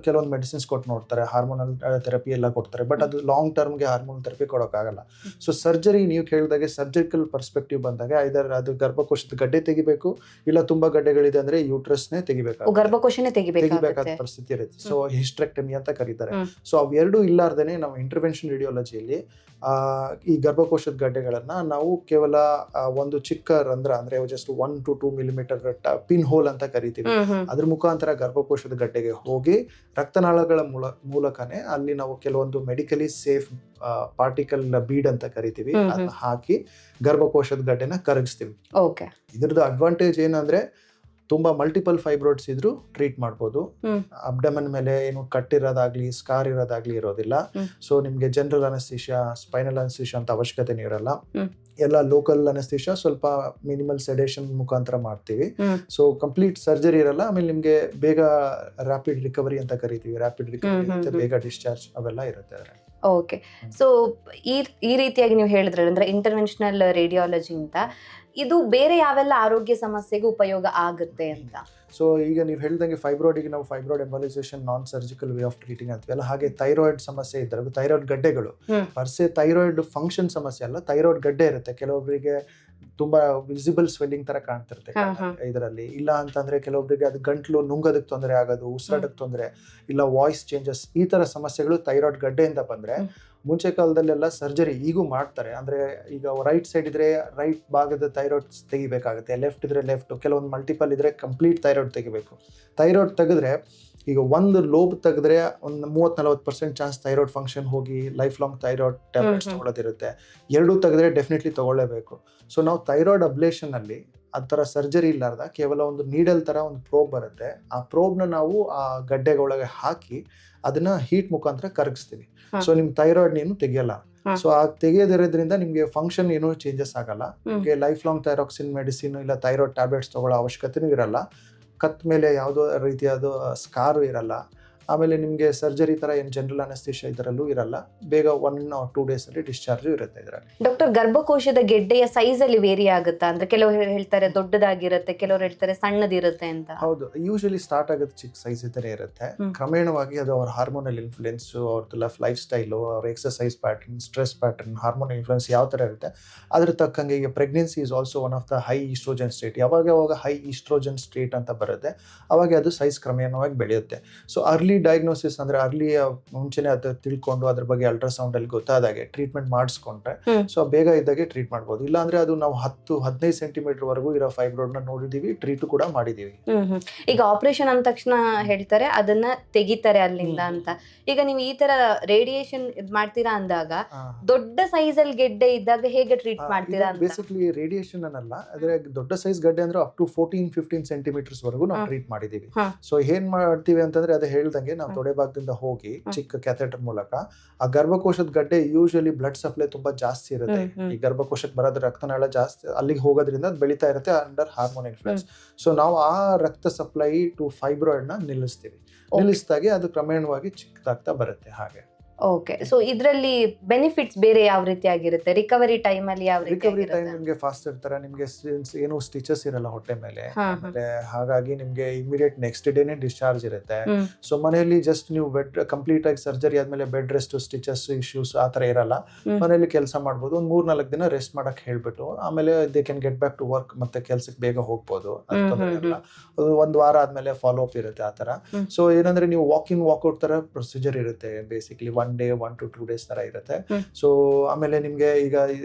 ಕೆಲವೊಂದು ಮೆಡಿಸಿನ್ಸ್ ಕೊಟ್ಟು ನೋಡ್ತಾರೆ, ಹಾರ್ಮೋನಲ್ ಥೆರಪಿ ಎಲ್ಲ ಕೊಡ್ತಾರೆ. ಬಟ್ ಅದು ಲಾಂಗ್ ಟರ್ಮ್ಗೆ ಹಾರ್ಮೋನಲ್ ಥೆರಪಿ ಕೊಡೋಕ್ಕಾಗಲ್ಲ. ಸೊ ಸರ್ಜರಿ ನೀವು ಕೇಳಿದಾಗೆ ಸರ್ಜಿಕಲ್ ಪರ್ಸ್ಪೆಕ್ಟಿವ್ ಬಂದಾಗ ಐದರ್ ಅದು ಗರ್ಭಕೋಶದ ಗಡ್ಡೆ ತೆಗಿಬೇಕು, ಇಲ್ಲ ತುಂಬಾ ಗಡ್ಡೆಗಳಿದೆ ಅಂದ್ರೆ ಯೂಟ್ರಸ್ನೇ ತೆಗಿಬೇಕು, ಗರ್ಭಕೋಶನೇ ತೆಗಿಬೇಕಾದ ಪರಿಸ್ಥಿತಿ ಇರುತ್ತೆ. ಸೊ ಹಿಸ್ಟ್ರೆಕ್ಟಮಿ ಅಂತ ಕರೀತಾರೆ. ಸೊ ಅವೆರಡೂ ಇಲ್ಲಾರ್ದೇನೆ ನಾವು ಇಂಟರ್ವೆನ್ಷನ್ ರೇಡಿಯಾಲಜಿಯಲ್ಲಿ ಈ ಗರ್ಭಕೋಶದ ಗಡ್ಡೆಗಳನ್ನ ನಾವು ಕೇವಲ ಒಂದು ಚಿಕ್ಕ ರಂಧ್ರ, ಅಂದ್ರೆ just 1 to 2 millimeter pin hole ಅಂತ ಕರಿತೀವಿ, ಅದ್ರ ಮುಖಾಂತರ ಗರ್ಭಕೋಶದ ಗಡ್ಡೆಗೆ ಹೋಗಿ ರಕ್ತನಾಳಗಳ ಮೂಲಕನೇ ಅಲ್ಲಿ ನಾವು ಕೆಲವೊಂದು ಮೆಡಿಕಲಿ ಸೇಫ್ ಪಾರ್ಟಿಕಲ್ ಬೀಡ್ ಅಂತ ಕರಿತೀವಿ, ಅದನ್ನ ಹಾಕಿ ಗರ್ಭಕೋಶದ ಗಡ್ಡೆನ ಕರಗಿಸ್ತೀವಿ. ಇದ್ರದ್ದು ಅಡ್ವಾಂಟೇಜ್ ಏನಂದ್ರೆ ತುಂಬಾ ಮಲ್ಟಿಪಲ್ ಫೈಬ್ರಾಯ್ಡ್ಸ್ ಇದ್ರೂ ಟ್ರೀಟ್ ಮಾಡ್ಬೋದು. ಅಬ್ಡಮನ್ ಮೇಲೆ ಏನು ಕಟ್ಟಿರೋದಾಗ್ಲಿ ಸ್ಕಾರ್ ಇರೋದಾಗ್ಲಿ ಇರೋದಿಲ್ಲ. ಸೊ ನಿಮ್ಗೆ ಜನರಲ್ ಅನಸ್ತೇಷಿಯಾ, ಸ್ಪೈನಲ್ ಅನಸ್ತೇಷಿಯಾ ಅಂತ ಅವಶ್ಯಕತೆ ಇರಲ್ಲ. ಎಲ್ಲ ಲೋಕಲ್ ಅನಸ್ತೇಷಿಯಾ, ಸ್ವಲ್ಪ ಮಿನಿಮಲ್ ಸೆಡೇಷನ್ ಮುಖಾಂತರ ಮಾಡ್ತೀವಿ. ಸೊ ಕಂಪ್ಲೀಟ್ ಸರ್ಜರಿ ಇರಲ್ಲ. ಆಮೇಲೆ ನಿಮ್ಗೆ ಬೇಗ ರ್ಯಾಪಿಡ್ ರಿಕವರಿ ಅಂತ ಕರಿತೀವಿ, ರ್ಯಾಪಿಡ್ ರಿಕವರಿ ಇರುತ್ತೆ, ಬೇಗ ಡಿಸ್ಚಾರ್ಜ್ ಅವೆಲ್ಲ ಇರುತ್ತೆ. ಓಕೆ, ಸೊ ಈ ರೀತಿಯಾಗಿ ನೀವು ಹೇಳಿದ್ರೆ ಅಂದ್ರೆ ಇಂಟರ್ವೆನ್ಷನಲ್ ರೇಡಿಯಾಲಜಿ ಅಂತ ಇದು ಬೇರೆ ಯಾವೆಲ್ಲ ಆರೋಗ್ಯ ಸಮಸ್ಯೆಗೆ ಉಪಯೋಗ ಆಗುತ್ತೆ ಅಂತ? ಸೊ ಈಗ ನೀವು ಹೇಳ್ದಂಗೆ ಫೈಬ್ರಾಯ್ಡಿಗೆ ನಾವು fibroid embolisation non surgical way of treating ಅಂತೀವಲ್ಲ, ಹಾಗೆ ಥೈರಾಯ್ಡ್ ಸಮಸ್ಯೆ ಇದ್ದಾಗ ಥೈರಾಯ್ಡ್ ಗಡ್ಡೆಗಳು ಪರ್ಸೆ ಥೈರಾಯ್ಡ್ ಫಂಕ್ಷನ್ ಸಮಸ್ಯೆ ಅಲ್ಲ, ಥೈರಾಯ್ಡ್ ಗಡ್ಡೆ ಇರುತ್ತೆ. ಕೆಲವೊಬ್ಬರಿಗೆ ತುಂಬಾ ವಿಸಿಬಲ್ ಸ್ವೆಲ್ಲಿಂಗ್ ತರ ಕಾಣ್ತಿರುತ್ತೆ ಇದರಲ್ಲಿ. ಇಲ್ಲ ಅಂತಂದ್ರೆ ಕೆಲವೊಬ್ಬರಿಗೆ ಅದು ಗಂಟ್ಲು ನುಂಗೋದಕ್ಕೆ ತೊಂದರೆ ಆಗೋದು, ಉಸಿರಾಟಕ್ಕೆ ತೊಂದರೆ, ಇಲ್ಲ ವಾಯ್ಸ್ ಚೇಂಜಸ್, ಈ ತರ ಸಮಸ್ಯೆಗಳು ಥೈರಾಯ್ಡ್ ಗಡ್ಡೆಯಿಂದ ಬಂದ್ರೆ ಮುಂಚೆ ಕಾಲದಲ್ಲೆಲ್ಲ ಸರ್ಜರಿ ಈಗೂ ಮಾಡ್ತಾರೆ. ಅಂದ್ರೆ ಈಗ ರೈಟ್ ಸೈಡ್ ಇದ್ರೆ ರೈಟ್ ಭಾಗದ ಥೈರಾಯ್ಡ್ ತೆಗಿಬೇಕಾಗುತ್ತೆ, ಲೆಫ್ಟ್ ಇದ್ರೆ ಲೆಫ್ಟ್, ಕೆಲವೊಂದು ಮಲ್ಟಿಪಲ್ ಇದ್ರೆ ಕಂಪ್ಲೀಟ್ ಥೈರಾಯ್ಡ್ ತೆಗಿಬೇಕು. ಥೈರಾಯ್ಡ್ ತೆಗೆದ್ರೆ ಈಗ ಒಂದು ಲೋಬ್ ತೆಗೆದ್ರೆ ಒಂದು 30-40% ಚಾನ್ಸ್ ಥೈರಾಯ್ಡ್ ಫಂಕ್ಷನ್ ಹೋಗಿ ಲೈಫ್ ಲಾಂಗ್ ಥೈರಾಯ್ಡ್ ಟ್ಯಾಬ್ಲೆಟ್ಸ್ ತಗೊಳ್ಳೋದಿರುತ್ತೆ. ಎರಡೂ ತೆಗೆದ್ರೆ ಡೆಫಿನೆಟ್ಲಿ ತಗೊಳ್ಳೇಬೇಕು. ಸೊ ನಾವು ಥೈರಾಯ್ಡ್ ಅಬ್ಲೇಷನ್ ಅಲ್ಲಿ ಆ ಥರ ಸರ್ಜರಿ ಇಲ್ಲಾರ್ದ ಕೇವಲ ಒಂದು ನೀಡಲ್ ತರ ಒಂದು ಪ್ರೋಬ್ ಬರುತ್ತೆ. ಆ ಪ್ರೋಬ್ನ ನಾವು ಆ ಗಡ್ಡೆಗಳೊಳಗೆ ಹಾಕಿ ಅದನ್ನ ಹೀಟ್ ಮುಖಾಂತರ ಕರಗಿಸ್ತೀವಿ. ಸೊ ನಿಮ್ ಥೈರಾಯ್ಡ್ ನೀನು ತೆಗಿಯಲ್ಲ. ಸೊ ಆ ತೆಗೆಯೋದಿರೋದ್ರಿಂದ ನಿಮ್ಗೆ ಫಂಕ್ಷನ್ ಏನೂ ಚೇಂಜಸ್ ಆಗಲ್ಲ. ನಿಮ್ಗೆ ಲೈಫ್ ಲಾಂಗ್ ಥೈರಾಕ್ಸಿನ್ ಮೆಡಿಸಿನ್ ಇಲ್ಲ ಥೈರಾಯ್ಡ್ ಟ್ಯಾಬ್ಲೆಟ್ಸ್ ತಗೊಳ್ಳೋ ಅವಶ್ಯಕತೆನೂ ಇರಲ್ಲ. ಕತ್ ಮೇಲೆ ಯಾವುದೋ ರೀತಿಯಾದ ಸ್ಕಾರು ಇರಲ್ಲ. ಆಮೇಲೆ ನಿಮಗೆ ಸರ್ಜರಿ ತರ ಏನು ಜನರಲ್ ಅನಸ್ತೇಷಿಯಾ ಇದರಲ್ಲೂ ಇರಲ್ಲ. ಬೇಗ 1 or 2 days ಅಲ್ಲಿ ಡಿಸ್ಚಾರ್ಜ್ ಇರುತ್ತೆ ಇದರಲ್ಲಿ. ಡಾಕ್ಟರ್, ಗರ್ಭಕೋಶದ ಗೆಡ್ಡೆಯ ಸೈಜ್ ಅಲ್ಲಿ ವೇರಿ ಆಗುತ್ತಾ? ಅಂದ್ರೆ ಕೆಲವರು ಹೇಳ್ತಾರೆ ದೊಡ್ಡದಾಗಿರುತ್ತೆ, ಕೆಲವರು ಹೇಳ್ತಾರೆ ಸಣ್ಣದಿರುತ್ತೆ ಅಂತ. ಹೌದು, ಯೂಶಲಿ ಸ್ಟಾರ್ಟ್ ಆಗೋದು ಚಿಕ್ಕ ಸೈಜ್ ಇದ್ರೆ ಇರುತ್ತೆ. ಕ್ರಮೇಣವಾಗಿ ಅದು ಅವ್ರ ಹಾರ್ಮೋನಲ್ ಇನ್ಫ್ಲುಯೆನ್ಸ್, ಅವ್ರದ್ದು ಲೈಫ್ ಸ್ಟೈಲು, ಅವ್ರ exercise pattern, stress pattern, hormonal influence ಯಾವ ತರ ಇರುತ್ತೆ ಅದ್ರ ತಕ್ಕಂಗೆ. ಈಗ pregnancy is also one of the high oestrogen state. ಯಾವಾಗ ಹೈ ಈಸ್ಟ್ರೋಜನ್ ಸ್ಟೇಟ್ ಅಂತ ಬರುತ್ತೆ ಅವಾಗ ಅದು ಸೈಜ್ ಕ್ರಮೇಣವಾಗಿ ಬೆಳೆಯುತ್ತೆ. ಸೊ ಅರ್ಲಿ ಡಯಾಗ್ನೋಸಿಸ್ ಅಂದ್ರೆ ಅರ್ಲಿ ಮುಂಚೆನೆ ಅದು ತಿಳ್ಕೊಂಡು ಅದ್ರ ಬಗ್ಗೆ ಅಲ್ಟ್ರಾಸೌಂಡ್ ಅಲ್ಲಿ ಗೊತ್ತಾದಾಗೆ ಟ್ರೀಟ್ಮೆಂಟ್ ಮಾಡಿಸ್ಕೊಂಡ್ರೆ ಸೊ ಬೇಗ ಇದ್ದಾಗೆ ಟ್ರೀಟ್ ಮಾಡ್ಬೋದು. ಇಲ್ಲ ಅಂದ್ರೆ ಅದು ನಾವು 10-15 ಸೆಂಟಿಮೀಟರ್ ವರೆಗೂ ಇರೋ ಫೈಬ್ರಾಯ್ಡ್ ನ ನೋಡಿದೀವಿ, ಟ್ರೀಟ್ ಕೂಡ ಮಾಡಿದೀವಿ. ಈಗ ಆಪರೇಷನ್ ಅಂದ ತಕ್ಷಣ ಹೇಳ್ತಾರೆ ಅದನ್ನ ತೆಗಿತಾರೆ ಅಲ್ಲಿಂದ ಅಂತ. ಈಗ ನೀವು ಈ ತರ ರೇಡಿಯೇಷನ್ ಮಾಡ್ತೀರಾ ಅಂದಾಗ ದೊಡ್ಡ ಸೈಜ್ ಅಲ್ಲಿ ಗೆಡ್ಡೆ ಇದ್ದಾಗ ಹೇಗೆ ಟ್ರೀಟ್ ಮಾಡ್ತೀರಾ? ಬೇಸಿಕಲಿ ರೇಡಿಯೇಷನ್ ಅನ್ನಲ್ಲ, ಆದ್ರೆ ದೊಡ್ಡ ಸೈಜ್ ಗಡ್ಡೆ ಅಂದ್ರೆ ಅಪ್ ಟು 14-15 ಸೆಂಟಿಮೀಟರ್ಸ್ ವರೆಗೂ ನಾವು ಟ್ರೀಟ್ ಮಾಡಿದೀವಿ. ಸೊ ಏನ್ ಮಾಡ್ತೀವಿ ಅಂತಂದ್ರೆ ಅದೇ ಹೇಳ್ದಂಗೆ ನಾವು ತೊಡೆ ಭಾಗದಿಂದ ಹೋಗಿ ಚಿಕ್ಕ ಕ್ಯಾಥೆಟರ್ ಮೂಲಕ ಆ ಗರ್ಭಕೋಶದ ಗಡ್ಡೆ ಯೂಶಲಿ ಬ್ಲಡ್ ಸಪ್ಲೈ ತುಂಬಾ ಜಾಸ್ತಿ ಇರುತ್ತೆ. ಈ ಗರ್ಭಕೋಶಕ್ಕೆ ಬರೋದ್ರ ರಕ್ತನಾಳ ಜಾಸ್ತಿ ಅಲ್ಲಿಗೆ ಹೋಗೋದ್ರಿಂದ ಅದು ಬೆಳೀತಾ ಇರುತ್ತೆ ಅಂಡರ್ ಹಾರ್ಮೋನ್ ಇನ್ಫ್ಲುಯೆನ್ಸ್. ಸೊ ನಾವು ಆ ರಕ್ತ ಸಪ್ಲೈ ಟು ಫೈಬ್ರಾಯ್ಡ್ ನ ನಿಲ್ಲಿಸ್ತೀವಿ. ನಿಲ್ಲಿಸಿದಾಗೆ ಅದು ಕ್ರಮೇಣವಾಗಿ ಚಿಕ್ಕದಾಗ್ತಾ ಬರುತ್ತೆ ಹಾಗೆ. ಓಕೆ, ಸೊ ಇದರಲ್ಲಿ ಬೆನಿಫಿಟ್ಸ್ ಬೇರೆ ಯಾವ ರೀತಿ ಆಗಿರುತ್ತೆ? ರಿಕವರಿ ಟೈಮ್ ಅಲ್ಲಿ ಯಾವ ರೀತಿ? ರಿಕವರಿ ಟೈಮ್ ನಿಮಗೆ ಫಾಸ್ಟ್ ಇರ್ತಾರೆ. ನಿಮಗೆ ಏನು ಸ್ಟಿಚಸ್ ಇರಲ್ಲ ಹೊಟ್ಟೆ ಮೇಲೆ, ಆಮೇಲೆ ಹಾಗಾಗಿ ನಿಮ್ಗೆ ಇಮಿಡಿಯೇಟ್ ನೆಕ್ಸ್ಟ್ ಡೇನೆ ಡಿಸ್ಚಾರ್ಜ್ ಇರುತ್ತೆ. ಸೊ ಮನೆಯಲ್ಲಿ ಜಸ್ಟ್ ನೀವು ಬೆಡ್ ಕಂಪ್ಲೀಟ್ ಆಗಿ ಸರ್ಜರಿ ಆದ್ಮೇಲೆ ಬೆಡ್ ರೆಸ್ಟ್, ಸ್ಟಿಚಸ್ ಇಶ್ಯೂಸ್ ಆ ತರ ಇರಲ್ಲ. ಮನೆಯಲ್ಲಿ ಕೆಲಸ ಮಾಡ್ಬೋದು. ಒಂದು 3-4 ದಿನ ರೆಸ್ಟ್ ಮಾಡಕ್ ಹೇಳ್ಬಿಟ್ಟು ಆಮೇಲೆ they can get back to work, ಮತ್ತೆ ಕೆಲ್ಸಕ್ಕೆ ಬೇಗ ಹೋಗ್ಬೋದು. ಒಂದ್ ವಾರ ಆದ್ಮೇಲೆ ಫಾಲೋ ಅಪ್ ಇರುತ್ತೆ ಆ ತರ. ಸೊ ಏನಂದ್ರೆ ನೀವು ವಾಕ್ ಇನ್ ವಾಕ್ಔಟ್ ತರ ಪ್ರೊಸೀಜರ್ ಇರುತ್ತೆ. ಬೇಸಿಕ್ಲಿ 1 day 1 to 2 days ತರ ಇರುತ್ತೆ. ಸೊ ಆಮೇಲೆ ನಿಮ್ಗೆ ಈಗ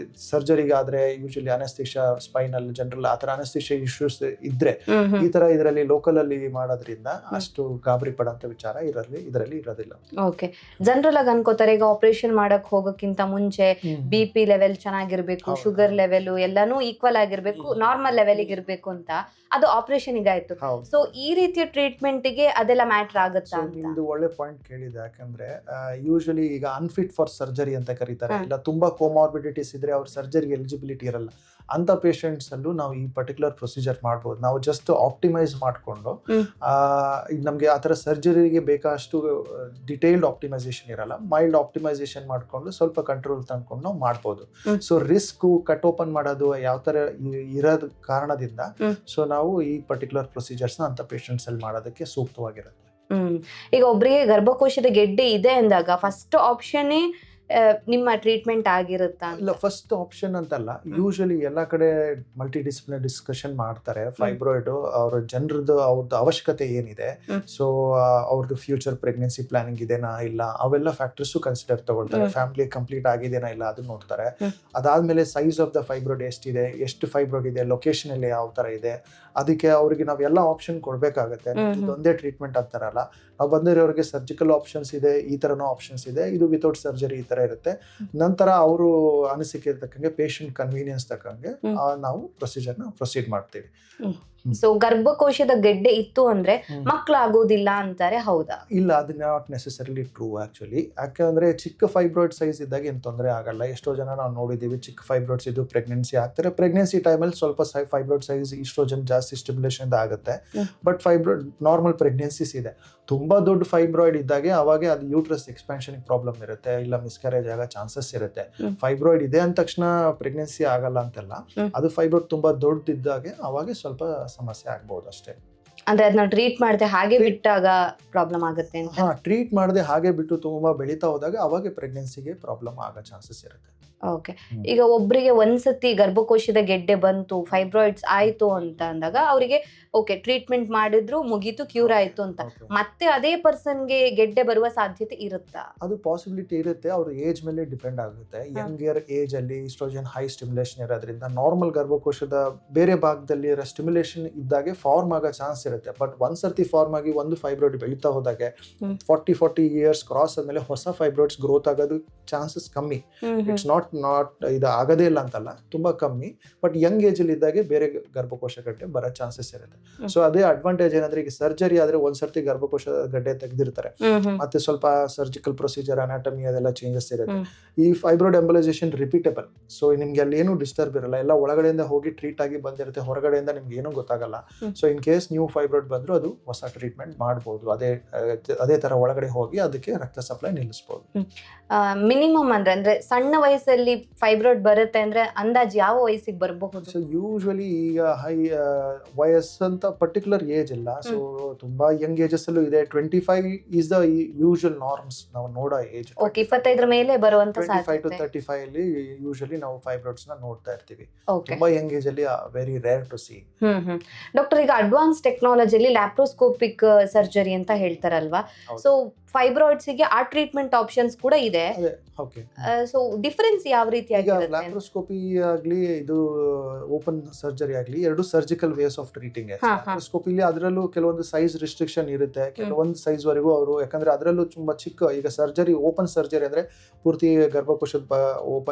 ಸರ್ಜರಿಗೆ ಆದ್ರೆ ಯೂಶಲಿ ಅನಸ್ತೇಷಿಯಾ, ಸ್ಪೈನಲ್, ಜನರಲ್ ಆ ತರ ಅನಸ್ತೇಷಿಯಾ ಇಶ್ಯೂಸ್ ಇದ್ರೆ ಈ ತರ ಇದರಲ್ಲಿ ಲೋಕಲ್ ಅಲ್ಲಿ ಮಾಡೋದ್ರಿಂದ ಅಷ್ಟು ಗಾಬರಿ ಪಡಂತ ವಿಚಾರ ಇದರಲ್ಲಿ ಇರೋದಿಲ್ಲ. ಓಕೆ, ಜನರಲ್ ಆಗಿ ಅನ್ಕೋತಾರೆ ಈಗ ಆಪರೇಷನ್ ಮಾಡಕ್ ಹೋಗೋಕ್ಕಿಂತ ಮುಂಚೆ BP ಲೆವೆಲ್ ಚೆನ್ನಾಗಿರ್ಬೇಕು, ಶುಗರ್ ಲೆವೆಲ್ ಎಲ್ಲಾನು ಈಕ್ವಲ್ ಆಗಿರ್ಬೇಕು, ನಾರ್ಮಲ್ ಲೆವೆಲ್ ಇರ್ಬೇಕು ಅಂತ. ಅದು ಆಪರೇಷನ್ ಆಯ್ತು. ಸೊ ಈ ರೀತಿಯ ಟ್ರೀಟ್ಮೆಂಟ್ ಗೆ ಅದೆಲ್ಲ ಮ್ಯಾಟರ್ ಆಗುತ್ತಾ? ನಿಮ್ದು ಒಳ್ಳೆ ಪಾಯಿಂಟ್ ಕೇಳಿದೆ. ಯಾಕಂದ್ರೆ ಯೂಶಲಿ ಈಗ ಅನ್ಫಿಟ್ ಫಾರ್ ಸರ್ಜರಿ ಅಂತ ಕರೀತಾರೆ. ಇಲ್ಲ ತುಂಬಾ ಕೋಮಾರ್ಬಿಡಿಟೀಸ್ ಇದ್ರೆ ಅವ್ರ ಸರ್ಜರಿ ಎಲಿಜಿಬಿಲಿಟಿ ಇರಲ್ಲ. ಅಂತ ಪೇಷಂಟ್ಸ್ ಅಲ್ಲೂ ನಾವು ಈ ಪರ್ಟಿಕ್ಯುಲರ್ ಪ್ರೊಸೀಜರ್ ಮಾಡ್ಬೋದು. ನಾವು ಜಸ್ಟ್ ಆಪ್ಟಿಮೈಸ್ ಮಾಡ್ಕೊಂಡು ನಮ್ಗೆ ಆತರ ಸರ್ಜರಿಗೆ ಬೇಕಾಷ್ಟು ಡಿಟೇಲ್ಡ್ ಆಪ್ಟಿಮೈಸೇಷನ್ ಇರಲ್ಲ. ಮೈಲ್ಡ್ ಆಪ್ಟಿಮೈಸೇಷನ್ ಮಾಡ್ಕೊಂಡು ಸ್ವಲ್ಪ ಕಂಟ್ರೋಲ್ ತಂದ್ಕೊಂಡು ನಾವು ಮಾಡ್ಬೋದು. ಸೊ ರಿಸ್ಕ್ ಕಟ್ ಓಪನ್ ಮಾಡೋದು ಯಾವ ತರ ಇರೋದ್ ಕಾರಣದಿಂದ ಸೊ ನಾವು ಈ ಪರ್ಟಿಕ್ಯುಲರ್ ಪ್ರೊಸೀಜರ್ಸ್ ನ ಅಂತ ಪೇಷಂಟ್ಸ್ ಅಲ್ಲಿ ಮಾಡೋದಕ್ಕೆ ಸೂಕ್ತವಾಗಿರುತ್ತೆ. ಈಗ ಒಬ್ಬರಿಗೆ ಗರ್ಭಕೋಶದ ಗೆಡ್ಡೆ ಇದೆ ಅಂದಾಗ ಫಸ್ಟ್ ಆಪ್ಷನ್ ನಿಮ್ಮ ಟ್ರೀಟ್ಮೆಂಟ್ ಆಗಿರುತ್ತಾ? ಇಲ್ಲ, ಫಸ್ಟ್ ಆಪ್ಷನ್ ಅಂತಲ್ಲ. ಯೂಶಲಿ ಎಲ್ಲಾ ಕಡೆ ಮಲ್ಟಿ ಡಿಸಿಪ್ಲಿನರಿ ಡಿಸ್ಕಷನ್ ಮಾಡ್ತಾರೆ. ಫೈಬ್ರಾಯ್ಡ್ ಅವ್ರ ಜನರದ್ದು ಅವ್ರದ್ದು ಅವಶ್ಯಕತೆ ಏನಿದೆ, ಸೊ ಅವ್ರದ್ದು ಫ್ಯೂಚರ್ ಪ್ರೆಗ್ನೆನ್ಸಿ ಪ್ಲಾನಿಂಗ್ ಇದೆನಾ ಇಲ್ಲ, ಅವೆಲ್ಲ ಫ್ಯಾಕ್ಟರ್ಸ್ ಕನ್ಸಿಡರ್ ತಗೊಳ್ತಾರೆ. ಫ್ಯಾಮಿಲಿ ಕಂಪ್ಲೀಟ್ ಆಗಿದೆನಾ ಇಲ್ಲ ಅದನ್ನ ನೋಡ್ತಾರೆ. ಅದಾದ್ಮೇಲೆ ಸೈಜ್ ಆಫ್ ದ ಫೈಬ್ರಾಯ್ಡ್ ಎಷ್ಟಿದೆ, ಎಷ್ಟು ಫೈಬ್ರಾಯ್ಡ್ ಇದೆ, ಲೊಕೇಶನ್ ಅಲ್ಲಿ ಯಾವ ತರ ಇದೆ, ಅದಕ್ಕೆ ಅವ್ರಿಗೆ ನಾವು ಎಲ್ಲ ಆಪ್ಷನ್ ಕೊಡ್ಬೇಕಾಗತ್ತೆ. ಇದೊಂದೇ ಟ್ರೀಟ್ಮೆಂಟ್ ಅಂತಾರಲ್ಲ, ನಾವು ಬಂದಿರೋರಿಗೆ ಸರ್ಜಿಕಲ್ ಆಪ್ಷನ್ಸ್ ಇದೆ, ಈ ತರನೂ ಆಪ್ಷನ್ಸ್ ಇದೆ, ಇದು ವಿತೌಟ್ ಸರ್ಜರಿ ಈ ತರ ಇರುತ್ತೆ. ನಂತರ ಅವರು ಅನಿಸಿಕೆ ತಕ್ಕಂಗೆ, ಪೇಷಂಟ್ ಕನ್ವೀನಿಯನ್ಸ್ ತಕ್ಕಂಗೆ ನಾವು ಪ್ರೊಸೀಜರ್ ನ ಪ್ರೊಸೀಡ್ ಮಾಡ್ತೀವಿ. ಸೊ ಗರ್ಭಕೋಶದ ಗೆಡ್ಡೆ ಇತ್ತು ಅಂದ್ರೆ ಮಕ್ಕಳಾಗೋದಿಲ್ಲ ಅಂತಾರೆ, ಹೌದಾ? ಇಲ್ಲ, ಅದು ನಾಟ್ ನೆಸೆಸರಿಲಿ ಟ್ರೂ ಆಕ್ಚುಲಿ. ಯಾಕಂದ್ರೆ ಚಿಕ್ಕ ಫೈಬ್ರಾಯ್ಡ್ ಸೈಜ್ ಇದ್ದಾಗ ಏನು ತೊಂದರೆ ಆಗಲ್ಲ. ಎಷ್ಟೋ ಜನ ನಾವು ನೋಡಿದೀವಿ ಚಿಕ್ಕ ಫೈಬ್ರಾಯ್ಡ್ಸ್ ಇದ್ದು ಪ್ರೆಗ್ನೆನ್ಸಿ ಆಗ್ತಾರೆ. ಪ್ರೆಗ್ನೆನ್ಸಿ ಟೈಮಲ್ಲಿ ಸ್ವಲ್ಪ ಫೈಬ್ರಾಯ್ಡ್ ಸೈಜ್ ಈಸ್ಟ್ರೋಜನ್ ಜಾಸ್ತಿ ಸ್ಟಿಮ್ಯುಲೇಷನ್ ಇಂದ ಆಗುತ್ತೆ. ಬಟ್ ಫೈಬ್ರಾಯ್ಡ್ ನಾರ್ಮಲ್ ಪ್ರೆಗ್ನೆನ್ಸೀಸ್ ಇದೆ. ತುಂಬಾ ದೊಡ್ಡ ಫೈಬ್ರಾಯ್ಡ್ ಇದ್ದಾಗೆ ಅವಾಗ ಅದು ಯೂಟ್ರಸ್ ಎಕ್ಸ್ಪಾನ್ಷನ್ ಪ್ರಾಬ್ಲಮ್ ಇರುತ್ತೆ, ಇಲ್ಲ ಮಿಸ್ಕ್ಯಾರೇಜ್ ಆಗೋ ಚಾನ್ಸಸ್ ಇರುತ್ತೆ. ಫೈಬ್ರಾಯ್ಡ್ ಇದೆ ಅಂದ ತಕ್ಷಣ ಪ್ರೆಗ್ನೆನ್ಸಿ ಆಗಲ್ಲ ಅಂತೆಲ್ಲ. ಅದು ಫೈಬ್ರಾಯ್ಡ್ ತುಂಬಾ ದೊಡ್ಡದಿದ್ದಾಗೆ ಅವಾಗ ಸ್ವಲ್ಪ ಸಮಸ್ಯೆ ಆಗ್ಬಹುದು ಅಷ್ಟೇ. ಅಂದ್ರೆ ಅದನ್ನ ಟ್ರೀಟ್ ಮಾಡದೆ ಹಾಗೆ ಬಿಟ್ಟಾಗ ಪ್ರಾಬ್ಲಮ್ ಆಗುತ್ತೆ ಅಂತ? ಟ್ರೀಟ್ ಮಾಡದೆ ಹಾಗೆ ಬಿಟ್ಟು ತುಂಬಾ ಬೆಳೀತಾ ಹೋದಾಗ ಅವಾಗ ಪ್ರೆಗ್ನೆನ್ಸಿಗೆ ಪ್ರಾಬ್ಲಮ್ ಆಗೋ ಚಾನ್ಸಸ್ ಇರುತ್ತೆ. ಓಕೆ. ಈಗ ಒಬ್ರಿಗೆ ಒಂದ್ಸತಿ ಗರ್ಭಕೋಶದ ಗೆಡ್ಡೆ ಬಂತು, ಫೈಬ್ರಾಯ್ಡ್ಸ್ ಆಯ್ತು ಅಂತ ಅಂದಾಗ ಅವರಿಗೆ ಓಕೆ ಟ್ರೀಟ್ಮೆಂಟ್ ಮಾಡಿದ್ರು ಮುಗೀತು, ಕ್ಯೂರ್ ಆಯ್ತು ಅಂತ. ಮತ್ತೆ ಅದೇ ಪರ್ಸನ್ಗೆ ಗೆಡ್ಡೆ ಬರುವ ಸಾಧ್ಯತೆ ಇರುತ್ತಾ? ಅದು ಪಾಸಿಬಿಲಿಟಿ ಇರುತ್ತೆ. ಅವ್ರ ಏಜ್ ಮೇಲೆ ಡಿಪೆಂಡ್ ಆಗುತ್ತೆ. ಯಂಗಿಯರ್ ಏಜ್ ಅಲ್ಲಿ ಈಸ್ಟ್ರೋಜನ್ ಹೈ ಸ್ಟಿಮ್ಯುಲೇಷನ್ ಇರೋದ್ರಿಂದ ನಾರ್ಮಲ್ ಗರ್ಭಕೋಶದ ಬೇರೆ ಭಾಗದಲ್ಲಿ ಸ್ಟಿಮ್ಯುಲೇಷನ್ ಇದ್ದಾಗೆ ಫಾರ್ಮ್ ಆಗೋ ಚಾನ್ಸ್ ಇರುತ್ತೆ. ಬಟ್ ಒಂದ್ಸರ್ತಿ ಫಾರ್ಮ್ ಆಗಿ ಒಂದು ಫೈಬ್ರಾಯ್ಡ್ ಬೆಳೀತಾ ಹೋದಾಗೆ 40 ಇಯರ್ಸ್ ಕ್ರಾಸ್ ಆದ್ಮೇಲೆ ಹೊಸ ಫೈಬ್ರಾಯ್ಡ್ಸ್ ಗ್ರೋತ್ ಆಗೋದು ಚಾನ್ಸಸ್ ಕಮ್ಮಿ. ಇಟ್ಸ್ ನಾಟ್ ಇದು ಆಗದೇ ಇಲ್ಲ ಅಂತಲ್ಲ, ತುಂಬಾ ಕಮ್ಮಿ. ಬಟ್ ಯಂಗ್ ಏಜ್ ಅಲ್ಲಿ ಇದ್ದಾಗೆ ಬೇರೆ ಗರ್ಭಕೋಶ ಗಡ್ಡೆ ಬರೋ ಚಾನ್ಸಸ್ ಇರುತ್ತೆ. ಸೊ ಅದೇ ಅಡ್ವಾಂಟೇಜ್ ಏನಂದ್ರೆ ಈಗ ಸರ್ಜರಿ ಆದ್ರೆ ಒಂದ್ಸರ್ತಿ ಗರ್ಭಕೋಶ ಗಡ್ಡೆ ತೆಗೆದಿರ್ತಾರೆ, ಮತ್ತೆ ಸ್ವಲ್ಪ ಸರ್ಜಿಕಲ್ ಪ್ರೊಸೀಜರ್ ಅನಾಟಮಿ ಅದೆಲ್ಲ ಚೇಂಜಸ್ ಇರುತ್ತೆ. ಈ ಫೈಬ್ರಾಯ್ಡ್ ಎಂಬಲೈಸೇಷನ್ ರಿಪೀಟಬಲ್. ಸೊ ನಿಮ್ಗೆ ಅಲ್ಲಿ ಏನು ಡಿಸ್ಟರ್ಬ್ ಇರಲ್ಲ, ಎಲ್ಲ ಒಳಗಡೆಯಿಂದ ಹೋಗಿ ಟ್ರೀಟ್ ಆಗಿ ಬಂದಿರುತ್ತೆ, ಹೊರಗಡೆಯಿಂದ ನಿಮ್ಗೆ ಏನೂ ಗೊತ್ತಾಗಲ್ಲ. So in case new fibroid ಬಂದ್ರು ಅದು ಹೊಸ ಟ್ರೀಟ್ಮೆಂಟ್ ಮಾಡಬಹುದು. ಅದೇ ತರ ಒಳಗಡೆ ಹೋಗಿ ಅದಕ್ಕೆ ರಕ್ತ ಸಪ್ಲೈ ನಿಲ್ಲಿಸಬಹುದು. ಮಿನಿಮಮ್ ಅಂದ್ರೆ ಸಣ್ಣ ವಯಸ್ಸಲ್ಲಿ ಫೈಬ್ರಾಯ್ಡ್ ಬರುತ್ತೆ ಅಂದ್ರೆ ಅಂದಾಜು ಯಾವ ವಯಸ್ಸಿಗೆ ಬರಬಹುದು? ಸೊ ಯೂಶುವಲಿ ಈಗ ಹೈ ವಯಸ್ಸಂತ ಪರ್ಟಿಕ್ಯುಲರ್ ಏಜ್ ಇಲ್ಲ. ಸೊ ತುಂಬಾ ಯಂಗ್ ಏಜಸ್ ಅಲ್ಲೂ ಇದೆ. 25 ಈಸ್ ದ ಯೂಶುವಲ್ ನಾರ್ಮ್ಸ್ ನಾವು ನೋಡೋ ಏಜ್. ಓಕೆ, 25 ಮೇಲೆ ಬರುವಂತ 25 to 35 ಅಲ್ಲಿ ಯೂಶುವಲಿ ನಾವು ಫೈಬ್ರಾಯ್ಡ್ಸ್ ನ ನೋಡ್ತಾ ಇರ್ತೀವಿ. ತುಂಬಾ ಯಂಗ್ ಏಜ್ ಅಲ್ಲಿ very rare to see. Doctor, ಈಗ ಅಡ್ವಾನ್ಸ್ ಟೆಕ್ನಾಲಜಿಲಿ ಲ್ಯಾಪ್ರೋಸ್ಕೋಪಿಕ್ ಸರ್ಜರಿ ಅಂತ ಹೇಳ್ತಾರಲ್ವಾ? ಸೊ ಫೈಬ್ರಾಯ್ಡ್ಸ್ ಗೆ ಆ ಟ್ರೀಟ್ಮೆಂಟ್ ಆಪ್ಷನ್ಸ್ ಕೂಡ ಇದೆ. ಸೊ ಡಿಫರೆನ್ಸ್ ಯಾವ ರೀತಿ ಆಗಿದೆ? ಲ್ಯಾಪ್ರೋಸ್ಕೋಪಿ ಆಗ್ಲಿ ಇದು ಓಪನ್ ಸರ್ಜರಿ ಆಗ್ಲಿ ಎರಡು ಸರ್ಜಿಕಲ್ ವೇಸ್ ಆಫ್ ಟ್ರೀಟಿಂಗ್. ಲ್ಯಾಪ್ರೋಸ್ಕೋಪಿಲಿ ಅದರಲ್ಲೂ ಕೆಲವೊಂದು ಸೈಜ್ ರಿಸ್ಟ್ರಿಕ್ಷನ್ ಇರುತ್ತೆ, ಕೆಲವೊಂದು ಸೈಜ್ ವರೆಗೂ ಅವರು, ಯಾಕಂದ್ರೆ ಅದರಲ್ಲೂ ತುಂಬಾ ಚಿಕ್ಕ, ಈಗ ಸರ್ಜರಿ ಓಪನ್ ಸರ್ಜರಿ ಅಂದ್ರೆ ಪೂರ್ತಿ ಗರ್ಭಕೋಶದ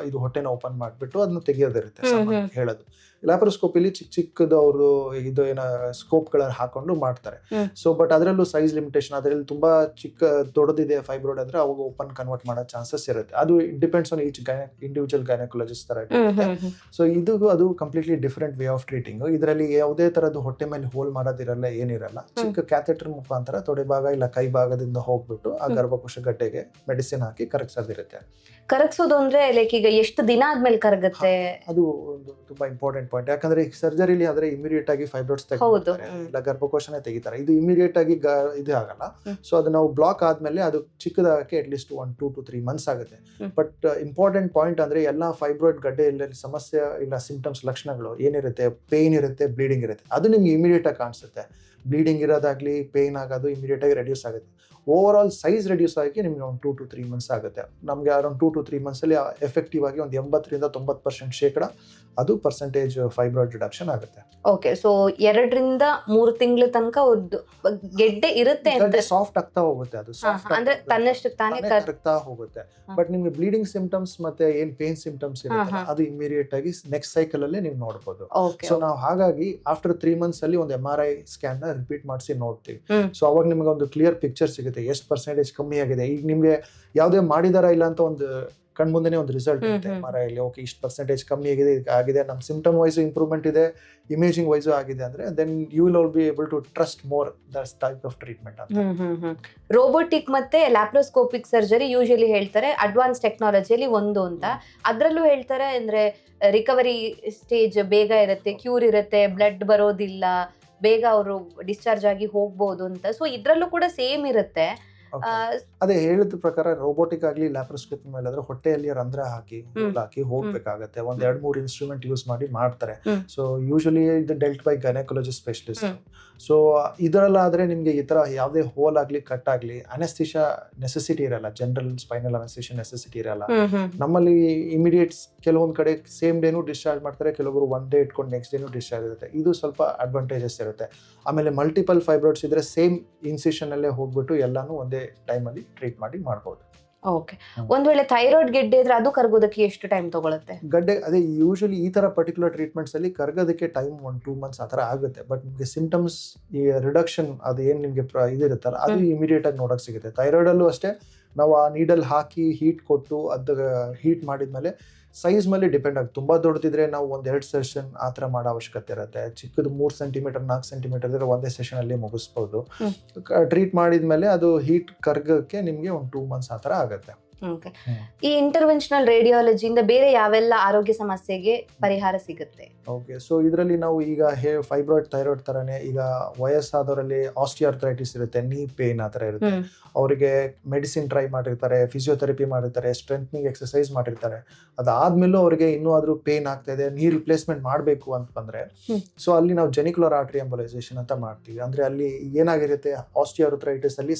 ಇದು ಹೊಟ್ಟೆನ ಓಪನ್ ಮಾಡ್ಬಿಟ್ಟು ಅದನ್ನ ತೆಗಿಯೋದಿರುತ್ತೆ ಹೇಳೋದು. ಲ್ಯಾಪ್ರೋಸ್ಕೋಪಿಲಿ ಚಿಕ್ಕದು ಅವರು ಇದು ಏನ ಸ್ಕೋಪ್ ಗಳ ಹಾಕೊಂಡು ಮಾಡ್ತಾರೆ. ಸೊ ಬಟ್ ಅದರಲ್ಲೂ ಸೈಜ್ ಲಿಮಿಟೇಷನ್, ಅದರಲ್ಲಿ ತುಂಬಾ ದೊಡ್ಡದಿದೆ ಫೈಬ್ರಾಯ್ಡ್ ಅಂದ್ರೆ ಅವಾಗ ಓಪನ್ ಕನ್ವರ್ಟ್ ಮಾಡೋ ಚಾನ್ಸಸ್ ಇರುತ್ತೆ. ಅದು depends on each individual gynaecologist ತರ. ಸೊ ಅದು completely different way of treating. ಇದರಲ್ಲಿ ಯಾವುದೇ ತರದ್ದು ಹೊಟ್ಟೆ ಮೇಲೆ ಹೋಲ್ ಮಾಡೋದಿರಲ್ಲ, ಏನಿರಲ್ಲ. ಚಿಕ್ಕ ಕ್ಯಾಥೆಟರ್ ಮುಖಾಂತರ ತೊಡೆ ಭಾಗ ಇಲ್ಲ ಕೈ ಭಾಗದಿಂದ ಹೋಗ್ಬಿಟ್ಟು ಆ ಗರ್ಭಕೋಶ ಗಡ್ಡೆಗೆ ಮೆಡಿಸಿನ್ ಹಾಕಿ ಕರಗಿಸೋದಿರುತ್ತೆ. ಕರಗಿಸೋದು ಅಂದ್ರೆ ಲೈಕ್ ಈಗ ಎಷ್ಟು ದಿನ ಆದ್ಮೇಲೆ ಕರಗುತ್ತೆ? ಅದು ಒಂದು ತುಂಬಾ ಇಂಪಾರ್ಟೆಂಟ್ ಪಾಯಿಂಟ್. ಯಾಕಂದ್ರೆ ಈಗ ಸರ್ಜರಿಲಿ ಆದ್ರೆ ಇಮಿಡಿಯೇಟ್ ಆಗಿ ಫೈಬ್ರಾಯ್ಡ್ಸ್ ತೆಗಿತಾರೆ, ಇಲ್ಲ ಗರ್ಭಕೋಶನೇ ತೆಗಿತಾರೆ. ಇದು ಇಮಿಡಿಯೇಟ್ ಆಗಿ ಇದು ಆಗಲ್ಲ. ಸೊ ಅದು ನಾವು ಬ್ಲಾಕ್ ಆದ್ಮೇಲೆ ಅದು ಚಿಕ್ಕದಾಗಕ್ಕೆ ಅಟ್ಲೀಸ್ಟ್ 1 to 3 months ಆಗುತ್ತೆ. ಬಟ್ ಇಂಪಾರ್ಟೆಂಟ್ ಪಾಯಿಂಟ್ ಅಂದ್ರೆ ಎಲ್ಲಾ ಫೈಬ್ರಾಯ್ಡ್ ಗಡ್ಡೆ ಇಲ್ಲ ಸಮಸ್ಯೆ ಇಲ್ಲ ಸಿಂಪ್ಟಮ್ಸ್ ಲಕ್ಷಣಗಳು ಏನಿರುತ್ತೆ, ಪೇನ್ ಇರುತ್ತೆ, ಬ್ಲೀಡಿಂಗ್ ಇರುತ್ತೆ, ಅದು ನಿಮ್ಗೆ ಇಮಿಡಿಯೇಟ್ ಆಗಿ ಕಾಣಿಸುತ್ತೆ. ಬ್ಲೀಡಿಂಗ್ ಇರೋದಾಗ್ಲಿ ಪೇನ್ ಆಗೋದು ಇಮಿಡಿಯೇಟ್ ಆಗಿ ರೆಡ್ಯೂಸ್ ಆಗುತ್ತೆ. ಓವರ್ ಆಲ್ ಸೈಜ್ ರೆಡ್ಯೂಸ್ ಆಗಿ ನಿಮ್ಗೆ ಒಂದು 2 to 3 months ಆಗುತ್ತೆ. ನಮ್ಗೆ ಅರೌಂಡ್ 2 to 3 months ಅಲ್ಲಿ ಎಫೆಕ್ಟಿವ್ ಆಗಿ ಒಂದು 80-90% ಅದು ಪರ್ಸೆಂಟೇಜ್ ಫೈಬ್ರಾಯ್ಡ್ ರಿಡಕ್ಷನ್ ಆಗುತ್ತೆ. ಓಕೆ, ಸೊ 2 to 3 ತಿಂಗಳ ತನಕ ಗೆಡ್ಡೆ ಇರುತ್ತೆ, ಸಾಫ್ಟ್ ಆಗ್ತಾ ಹೋಗುತ್ತೆ. ಅದು ಅಂದ್ರೆ ತನ್ನಷ್ಟು ತಾನೇ ಕರಗ್ತಾ ಹೋಗುತ್ತೆ. ಬಟ್ ನಿಮ್ಗೆ ಬ್ಲೀಡಿಂಗ್ ಸಿಂಪ್ಟಮ್ಸ್ ಮತ್ತೆ ಏನ್ ಪೇನ್ ಸಿಂಪ್ಟಮ್ಸ್ ಇರುತ್ತೆ ಅದು ಇಮಿಡಿಯೇಟ್ ಆಗಿ ನೆಕ್ಸ್ಟ್ ಸೈಕಲ್ ಅಲ್ಲಿ ನೀವು ನೋಡಬಹುದು. ಸೊ ನಾವು ಹಾಗಾಗಿ ಆಫ್ಟರ್ 3 months ಅಲ್ಲಿ ಒಂದು MRI ಸ್ಕ್ಯಾನ್ ನ ರಿಪೀಟ್ ಮಾಡಿಸಿ ನೋಡ್ತೀವಿ. ಸೊ ಅವಾಗ ನಿಮ್ಗೆ ಒಂದು ಕ್ಲಿಯರ್ ಪಿಕ್ಚರ್ ಸಿಗುತ್ತೆ ಎಷ್ಟು ಪರ್ಸೆಂಟೇಜ್ ಕಮ್ಮಿ ಆಗಿದೆ. ಈಗ ನಿಮ್ಗೆ ಯಾವ್ದೇ ಮಾಡಿದಾರ ಇಲ್ಲ ಅಂತ ಒಂದು ಕಣ್ಮುಂದೆನೆ ಒಂದು ರಿಸಲ್ಟ್ ಇರುತ್ತೆ MRI ಅಲ್ಲಿ. ಓಕೆ, ಇಷ್ಟು ಪರ್ಸೆಂಟೇಜ್ ಕಮ್ಮಿ ಆಗಿದೆ, ನಮ್ಮ ಸಿಂಪ್ಟಮ್ ವೈಸ್ ಇಂಪ್ರೂವ್ಮೆಂಟ್ ಇದೆ, ಇಮೇಜಿಂಗ್ ವೈಸ್ ಆಗಿದೆ ಅಂದ್ರೆ then you will all be able to trust more that type of treatment ಅಂತ. ರೋಬೋಟಿಕ್ ಮತ್ತೆ ಲ್ಯಾಪ್ರೋಸ್ಕೋಪಿಕ್ ಸರ್ಜರಿ ಯೂಶಲಿ ಹೇಳ್ತಾರೆ ಅಡ್ವಾನ್ಸ್ ಟೆಕ್ನಾಲಜಿಯಲ್ಲಿ ಒಂದು ಅಂತ. ಅದ್ರಲ್ಲೂ ಹೇಳ್ತಾರೆ ಅಂದ್ರೆ ರಿಕವರಿ ಸ್ಟೇಜ್ ಬೇಗ ಇರುತ್ತೆ, ಕ್ಯೂರ್ ಇರುತ್ತೆ, ಬ್ಲಡ್ ಬರೋದಿಲ್ಲ, ಬೇಗ ಅವರು ಡಿಸ್ಚಾರ್ಜ್ ಆಗಿ ಹೋಗ್ಬೋದು ಅಂತ. ಸೊ ಇದ್ರಲ್ಲೂ ಕೂಡ ಸೇಮ್ ಇರುತ್ತೆ. ಅದೇ ಹೇಳಿದ ಪ್ರಕಾರ ರೋಬೋಟಿಕ್ ಆಗ್ಲಿ ಲ್ಯಾಪ್ರೋಸ್ಕೋಪಿ ಮೇಲೆ ಆದ್ರೆ ಹೊಟ್ಟೆಯಲ್ಲಿ ರಂಧ್ರ ಹಾಕಿ ಹೋಗ್ಬೇಕಾಗತ್ತೆ. 1-2-3 ಇನ್ಸ್ಟ್ರೂಮೆಂಟ್ ಯೂಸ್ ಮಾಡಿ ಮಾಡ್ತಾರೆ. ಸೊ ಯೂಶಲಿ ಇದು dealt by gynaecologist specialist. So ಇದರಲ್ಲಾದ್ರೆ ನಿಮ್ಗೆ ಈ ತರ ಯಾವುದೇ ಹೋಲ್ ಆಗ್ಲಿ ಕಟ್ ಆಗ್ಲಿ ಅನೆಸ್ಥಿಷಾ ನೆಸೆಸಿಟಿ ಇರಲ್ಲ, ಜನರಲ್ ಸ್ಪೈನಲ್ ಅನೆಸ್ಥಿಷಾ ನೆಸೆಸಿಟಿ ಇರಲ್ಲ. ನಮ್ಮಲ್ಲಿ ಇಮಿಡಿಯೇಟ್ ಕೆಲವೊಂದ್ ಕಡೆ ಸೇಮ್ ಡೇನು ಡಿಸ್ಚಾರ್ಜ್ ಮಾಡ್ತಾರೆ, ಕೆಲವರು 1 day ಇಟ್ಕೊಂಡು ನೆಕ್ಸ್ಟ್ ಡೇನು ಡಿಸ್ಚಾರ್ಜ್ ಇರುತ್ತೆ. ಇದು ಸ್ವಲ್ಪ ಅಡ್ವಾಂಟೇಜಸ್ ಇರುತ್ತೆ. ಆಮೇಲೆ ಮಲ್ಟಿಪಲ್ ಫೈಬ್ರಾಯ್ಡ್ಸ್ ಇದ್ರೆ ಸೇಮ್ ಇನ್ಸಿಷನ್ ಅಲ್ಲೇ ಹೋಗ್ಬಿಟ್ಟು ಎಲ್ಲಾನು ಒಂದೇ ಟೈಮ್ ಅಲ್ಲಿ ಟ್ರೀಟ್ ಮಾಡಿ ಮಾಡಬಹುದು. ಓಕೆ. ಒಂದ್ ವೇಳೆ ಥೈರಾಯ್ಡ್ ಗೆಡ್ಡೆ ಇದ್ರೆ ಅದು ಕರಗೋದಕ್ಕೆ ಎಷ್ಟು ಟೈಮ್ ತಗೊಳುತ್ತೆ? ಗಡ್ಡೆ ಅದೇ ಯೂಶಲಿ ಈ ತರ ಪರ್ಟಿಕ್ಯುಲರ್ ಟ್ರೀಟ್ಮೆಂಟ್ಸ್ ಅಲ್ಲಿ ಕರ್ಗೋದಕ್ಕೆ ಟೈಮ್ 1-2 ಮಂತ್ಸ್ ಆ ಥರ ಆಗುತ್ತೆ. ಬಟ್ ನಿಮಗೆ ಸಿಂಟಮ್ಸ್ ಈ ರಿಡಕ್ಷನ್ ಅದು ಏನು ನಿಮಗೆ ಇದಿರುತ್ತಲ್ಲ ಅದು ಇಮಿಡಿಯೇಟ್ ಆಗಿ ನೋಡಕ್ ಸಿಗುತ್ತೆ. ಥೈರಾಯ್ಡ್ ಅಲ್ಲೂ ಅಷ್ಟೇ, ನಾವು ಆ ನೀಡಲ್ ಹಾಕಿ ಹೀಟ್ ಕೊಟ್ಟು ಅದು ಹೀಟ್ ಮಾಡಿದ್ಮೇಲೆ ಸೈಜ್ ಮೇಲೆ ಡಿಪೆಂಡ್ ಆಗುತ್ತೆ. ತುಂಬಾ ದೊಡ್ಡದಿದ್ರೆ ನಾವು 1-2 ಸೆಷನ್ ಆ ಥರ ಮಾಡೋ ಅವಶ್ಯಕತೆ ಇರುತ್ತೆ. ಚಿಕ್ಕದು 3 ಸೆಂಟಿಮೀಟರ್ 4 ಸೆಂಟಿಮೀಟರ್ ಇದ್ರೆ ಒಂದೇ ಸೆಷನ್ ಅಲ್ಲಿ ಮುಗಿಸ್ಬೋದು. ಟ್ರೀಟ್ ಮಾಡಿದ್ಮೇಲೆ ಅದು ಹೀಟ್ ಕರ್ಗಕ್ಕೆ ನಿಮಗೆ 1-2 ಮಂತ್ಸ್ ಆ ಥರ ಆಗುತ್ತೆ. ಓಕೆ. ಈ ಇಂಟರ್ವೆನ್ಷನಲ್ ರೇಡಿಯಾಲಜಿಯಿಂದ ಬೇರೆ ಯಾವೆಲ್ಲ ಆರೋಗ್ಯ ಸಮಸ್ಯೆಗೆ ಪರಿಹಾರ ಸಿಗುತ್ತೆ? ಓಕೆ, ಸೊ ಇದರಲ್ಲಿ ನಾವು ಈಗ ಫೈಬ್ರಾಯ್ಡ್ ಥೈರಾಯ್ಡ್ ತರನೇ ಈಗ ವಯಸ್ಸಾದವರಲ್ಲಿ ಆಸ್ಟಿಯಾರ್ಥರೈಟಿಸ್ ಇರುತ್ತೆ, ನೀ ಪೇನ್ ಆ ಥರ ಇರುತ್ತೆ. ಅವರಿಗೆ ಮೆಡಿಸಿನ್ ಟ್ರೈ ಮಾಡಿರ್ತಾರೆ, ಫಿಸಿಯೋಥೆರಪಿ ಮಾಡಿರ್ತಾರೆ, ಸ್ಟ್ರೆಂಥನಿಂಗ್ ಎಕ್ಸರ್ಸೈಸ್ ಮಾಡಿರ್ತಾರೆ. ಅದಾದ್ಮೇಲೂ ಅವರಿಗೆ ಇನ್ನೂ ಆದ್ರೂ ಪೇನ್ ಆಗ್ತಾ ಇದೆ, ನೀ ರಿಪ್ಲೇಸ್ಮೆಂಟ್ ಮಾಡಬೇಕು ಅಂತ ಬಂದ್ರೆ ಸೊ ಅಲ್ಲಿ ನಾವು ಜೆನಿಕ್ಯುಲರ್ ಆರ್ಟರಿ ಎಂಬೋಲೈಸೇಷನ್ ಅಂತ ಮಾಡ್ತೀವಿ. ಅಂದ್ರೆ ಅಲ್ಲಿ ಏನಾಗಿರುತ್ತೆ, ಆಸ್ಟಿಯಾರ್ಥರೈಟಿಸ್ ಅಲ್ಲಿ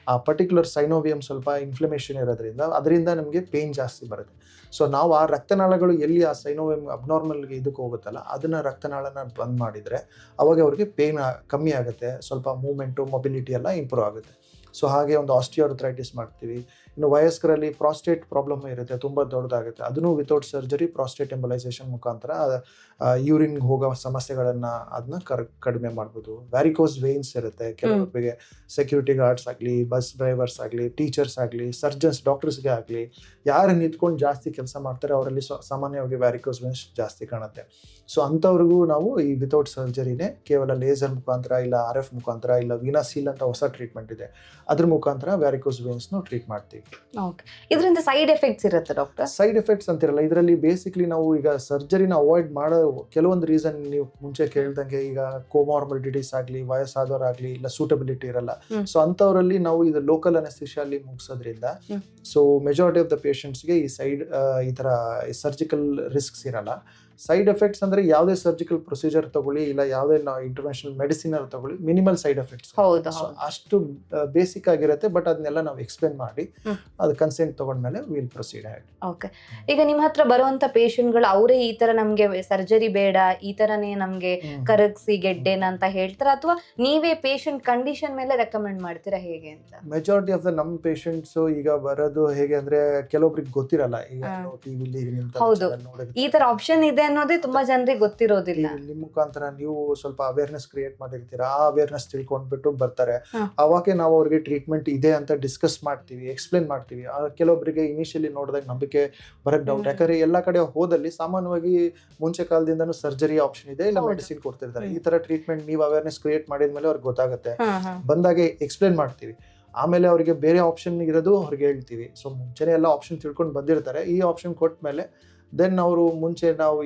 ಆ ಪರ್ಟಿಕ್ಯುಲರ್ ಸೈನೋವಿಯಂ ಸ್ವಲ್ಪ ಇನ್ಫ್ಲಮೇಷನ್ ಇರೋದ್ರಿಂದ ಅದರಿಂದ ನಮಗೆ ಪೇನ್ ಜಾಸ್ತಿ ಬರುತ್ತೆ. ಸೊ ನಾವು ಆ ರಕ್ತನಾಳಗಳು ಎಲ್ಲಿ ಆ ಸೈನೋವಿಯಂ ಅಬ್ನಾರ್ಮಲ್ಗೆ ಇದಕ್ಕೆ ಹೋಗುತ್ತಲ್ಲ ಅದನ್ನ ರಕ್ತನಾಳನ ಬಂದ್ ಮಾಡಿದ್ರೆ ಅವಾಗ ಅವ್ರಿಗೆ ಪೇನ್ ಕಮ್ಮಿ ಆಗುತ್ತೆ, ಸ್ವಲ್ಪ ಮೂವ್ಮೆಂಟು ಮೊಬಿಲಿಟಿ ಎಲ್ಲ ಇಂಪ್ರೂವ್ ಆಗುತ್ತೆ. ಸೊ ಹಾಗೆ ಒಂದು ಆಸ್ಟಿಯೋಆರ್ಥರೈಟಿಸ್ ಮಾಡ್ತೀವಿ. ಇನ್ನು ವಯಸ್ಕರಲ್ಲಿ ಪ್ರಾಸ್ಟೇಟ್ ಪ್ರಾಬ್ಲಮ್ ಇರುತ್ತೆ, ತುಂಬ ದೊಡ್ಡದಾಗುತ್ತೆ, ಅದನ್ನು ವಿತೌಟ್ ಸರ್ಜರಿ ಪ್ರಾಸ್ಟೇಟ್ ಎಂಬಲೈಸೇಷನ್ ಮುಖಾಂತರ ಯೂರಿನ್ ಹೋಗೋ ಸಮಸ್ಯೆಗಳನ್ನು ಅದನ್ನ ಕಡಿಮೆ ಮಾಡ್ಬೋದು. ವ್ಯಾರಿಕೋಸ್ ವೇನ್ಸ್ ಇರುತ್ತೆ ಕೆಲವೊಬ್ಬರಿಗೆ, ಸೆಕ್ಯೂರಿಟಿ ಗಾರ್ಡ್ಸ್ ಆಗಲಿ, ಬಸ್ ಡ್ರೈವರ್ಸ್ ಆಗಲಿ, ಟೀಚರ್ಸ್ ಆಗಲಿ, ಸರ್ಜನ್ಸ್ ಡಾಕ್ಟರ್ಸ್ಗೆ ಆಗಲಿ, ಯಾರು ನಿಂತ್ಕೊಂಡು ಜಾಸ್ತಿ ಕೆಲಸ ಮಾಡ್ತಾರೆ ಅವರಲ್ಲಿ ಸಾಮಾನ್ಯವಾಗಿ ವ್ಯಾರಿಕೋಸ್ ವೇನ್ಸ್ ಜಾಸ್ತಿ ಕಾಣುತ್ತೆ. ಸೊ ಅಂಥವ್ರಿಗೂ ನಾವು ಈ ವಿತೌಟ್ ಸರ್ಜರಿನೇ ಕೇವಲ ಲೇಸರ್ ಮುಖಾಂತರ ಇಲ್ಲ RF ಮುಖಾಂತರ ಇಲ್ಲ ವೀನಾಸೀಲ್ ಅಂತ ಹೊಸ ಟ್ರೀಟ್ಮೆಂಟ್ ಇದೆ, ಅದ್ರ ಮುಖಾಂತರ ವ್ಯಾರಿಕೋಸ್ ವೇನ್ಸ್ನು ಟ್ರೀಟ್ ಮಾಡ್ತೀವಿ. ಓಕೆ. ಇದರಿಂದ ಸೈಡ್ ಎಫೆಕ್ಟ್ಸ್ ಇರುತ್ತೆ ಡಾಕ್ಟರ್? ಸೈಡ್ ಎಫೆಕ್ಟ್ಸ್ ಅಂತಿರಲ್ಲ, ಇದರಲ್ಲಿ ಬೇಸಿಕ್ಲಿ ನಾವು ಈಗ ಸರ್ಜರಿನ ಅವಾಯ್ಡ್ ಮಾಡೋ ಕೆಲವೊಂದು ರೀಸನ್ ನೀವು ಮುಂಚೆ ಕೇಳ್ದಂಗೆ, ಈಗ ಕೋಮಾರ್ಬಿಡಿಟೀಸ್ ಆಗಲಿ, ವಯಸ್ಸಾದವರಾಗಲಿ, ಇಲ್ಲ ಸೂಟಬಿಲಿಟಿ ಇರಲ್ಲ. ಸೊ ಅಂಥವರಲ್ಲಿ ನಾವು ಇದು ಲೋಕಲ್ ಅನೆಸ್ಥಿಷಿಯಾ ಅಲ್ಲಿ ಮುಗಿಸೋದ್ರಿಂದ ಸೊ ಮೆಜಾರಿಟಿ ಆಫ್ ದ ಪೇಷಂಟ್ಸ್ಗೆ ಈ ಥರ ಸರ್ಜಿಕಲ್ ರಿಸ್ಕ್ಸ್ ಇರಲ್ಲ. ಸೈಡ್ ಎಫೆಕ್ಟ್ಸ್ ಅಂದ್ರೆ ಯಾವುದೇ ಸರ್ಜಿಕಲ್ ಪ್ರೊಸೀಜರ್ ತಗೊಳ್ಳಿ ಇಲ್ಲ ಯಾವುದೇ ಇಂಟರ್ವೆನ್ಷನಲ್ ಮೆಡಿಸಿನ್ ತಗೊಳ್ಳಿ, ಮಿನಿಮಲ್ ಸೈಡ್ ಎಫೆಕ್ಟ್ಸ್ ಅಷ್ಟು ಬೇಸಿಕ್ ಆಗಿರುತ್ತೆ. ಬಟ್ ಅದನ್ನೆಲ್ಲ ನಾವು ಎಕ್ಸ್ಪ್ಲೇನ್ ಮಾಡಿ ಅದು ಕನ್ಸೆಂಟ್ ತಗೊಂಡ್ಮೇಲೆ ವಿಲ್ ಪ್ರೊಸೀಡ್. ಓಕೆ. ಈಗ ನಿಮ್ಮ ಹತ್ರ ಬರುವಂತ ಪೇಷಂಟ್ಗಳು ಅವರೇ ಈ ತರ ನಮ್ಗೆ ಸರ್ಜರಿ ಬೇಡ, ಈ ತರನೇ ನಮ್ಗೆ ಕರಗಿಸಿ ಗೆಡ್ಡೆನ ಅಂತ ಹೇಳ್ತಾರ, ಅಥವಾ ನೀವೇ ಪೇಷಂಟ್ ಕಂಡೀಷನ್ ಮೇಲೆ ರೆಕಮೆಂಡ್ ಮಾಡ್ತೀರಾ, ಹೇಗೆ ಅಂತ? ಮೆಜಾರಿಟಿ ಆಫ್ ದ ನಮ್ ಪೇಷಂಟ್ಸ್ ಈಗ ಬರೋದು ಹೇಗೆ ಅಂದ್ರೆ ಕೆಲವೊಬ್ರಿಗೆ ಗೊತ್ತಿರಲ್ಲ, ಈಗ ಟಿವಿಲಿ ಈ ತರ ಆಪ್ಷನ್ ಇದೆ ಅನ್ನೋದೇ ತುಂಬಾ ಜನರಿಗೆ ಗೊತ್ತಿರೋದಿಲ್ಲ. ನಿಮ್ ಮುಖಾಂತರ ನೀವು ಸ್ವಲ್ಪ ಅವೇರ್ನೆಸ್ ಕ್ರಿಯೇಟ್ ಮಾಡಿರ್ತೀರಾ, ಆ ಅವೇರ್ನೆಸ್ ತಿಳ್ಕೊಂಡ್ಬಿಟ್ಟು ಬರ್ತಾರೆ. ಅವಾಗೆ ನಾವು ಅವ್ರಿಗೆ ಟ್ರೀಟ್ಮೆಂಟ್ ಇದೆ ಅಂತ ಡಿಸ್ಕಸ್ ಮಾಡ್ತೀವಿ, ಎಕ್ಸ್ಪ್ಲೇನ್ ಮಾಡ್ತೀವಿ. ಕೆಲವೊಬ್ಬರಿಗೆ ಇನಿಷಿಯಲಿ ನೋಡಿದಾಗ ನಂಬಿಕೆ ಬರಕ್ ಡೌಟ್, ಯಾಕಂದ್ರೆ ಎಲ್ಲಾ ಕಡೆ ಹೋದಲ್ಲಿ ಸಾಮಾನ್ಯವಾಗಿ ಮುಂಚೆ ಕಾಲದಿಂದನೂ ಸರ್ಜರಿ ಆಪ್ಷನ್ ಇದೆ, ಇಲ್ಲ ಮೆಡಿಸಿನ್ ಕೊಡ್ತಿರ್ತಾರೆ. ಈ ತರ ಟ್ರೀಟ್ಮೆಂಟ್ ನೀವು ಅವೇರ್ನೆಸ್ ಕ್ರಿಯೇಟ್ ಮಾಡಿದ್ಮೇಲೆ ಅವ್ರಿಗೆ ಗೊತ್ತಾಗುತ್ತೆ, ಬಂದಾಗೆ ಎಕ್ಸ್ಪ್ಲೇನ್ ಮಾಡ್ತೀವಿ. ಆಮೇಲೆ ಅವರಿಗೆ ಬೇರೆ ಆಪ್ಷನ್ ಇರೋದು ಅವ್ರಿಗೆ ಹೇಳ್ತೀವಿ. ಸೊ ಮುಂಚೆನೆ ಎಲ್ಲ ಆಪ್ಷನ್ ತಿಳ್ಕೊಂಡು ಬಂದಿರ್ತಾರೆ, ಈ ಆಪ್ಷನ್ ಕೊಟ್ಮೇಲೆ ದೆನ್ ಅವರು ಮುಂಚೆ ನಾವು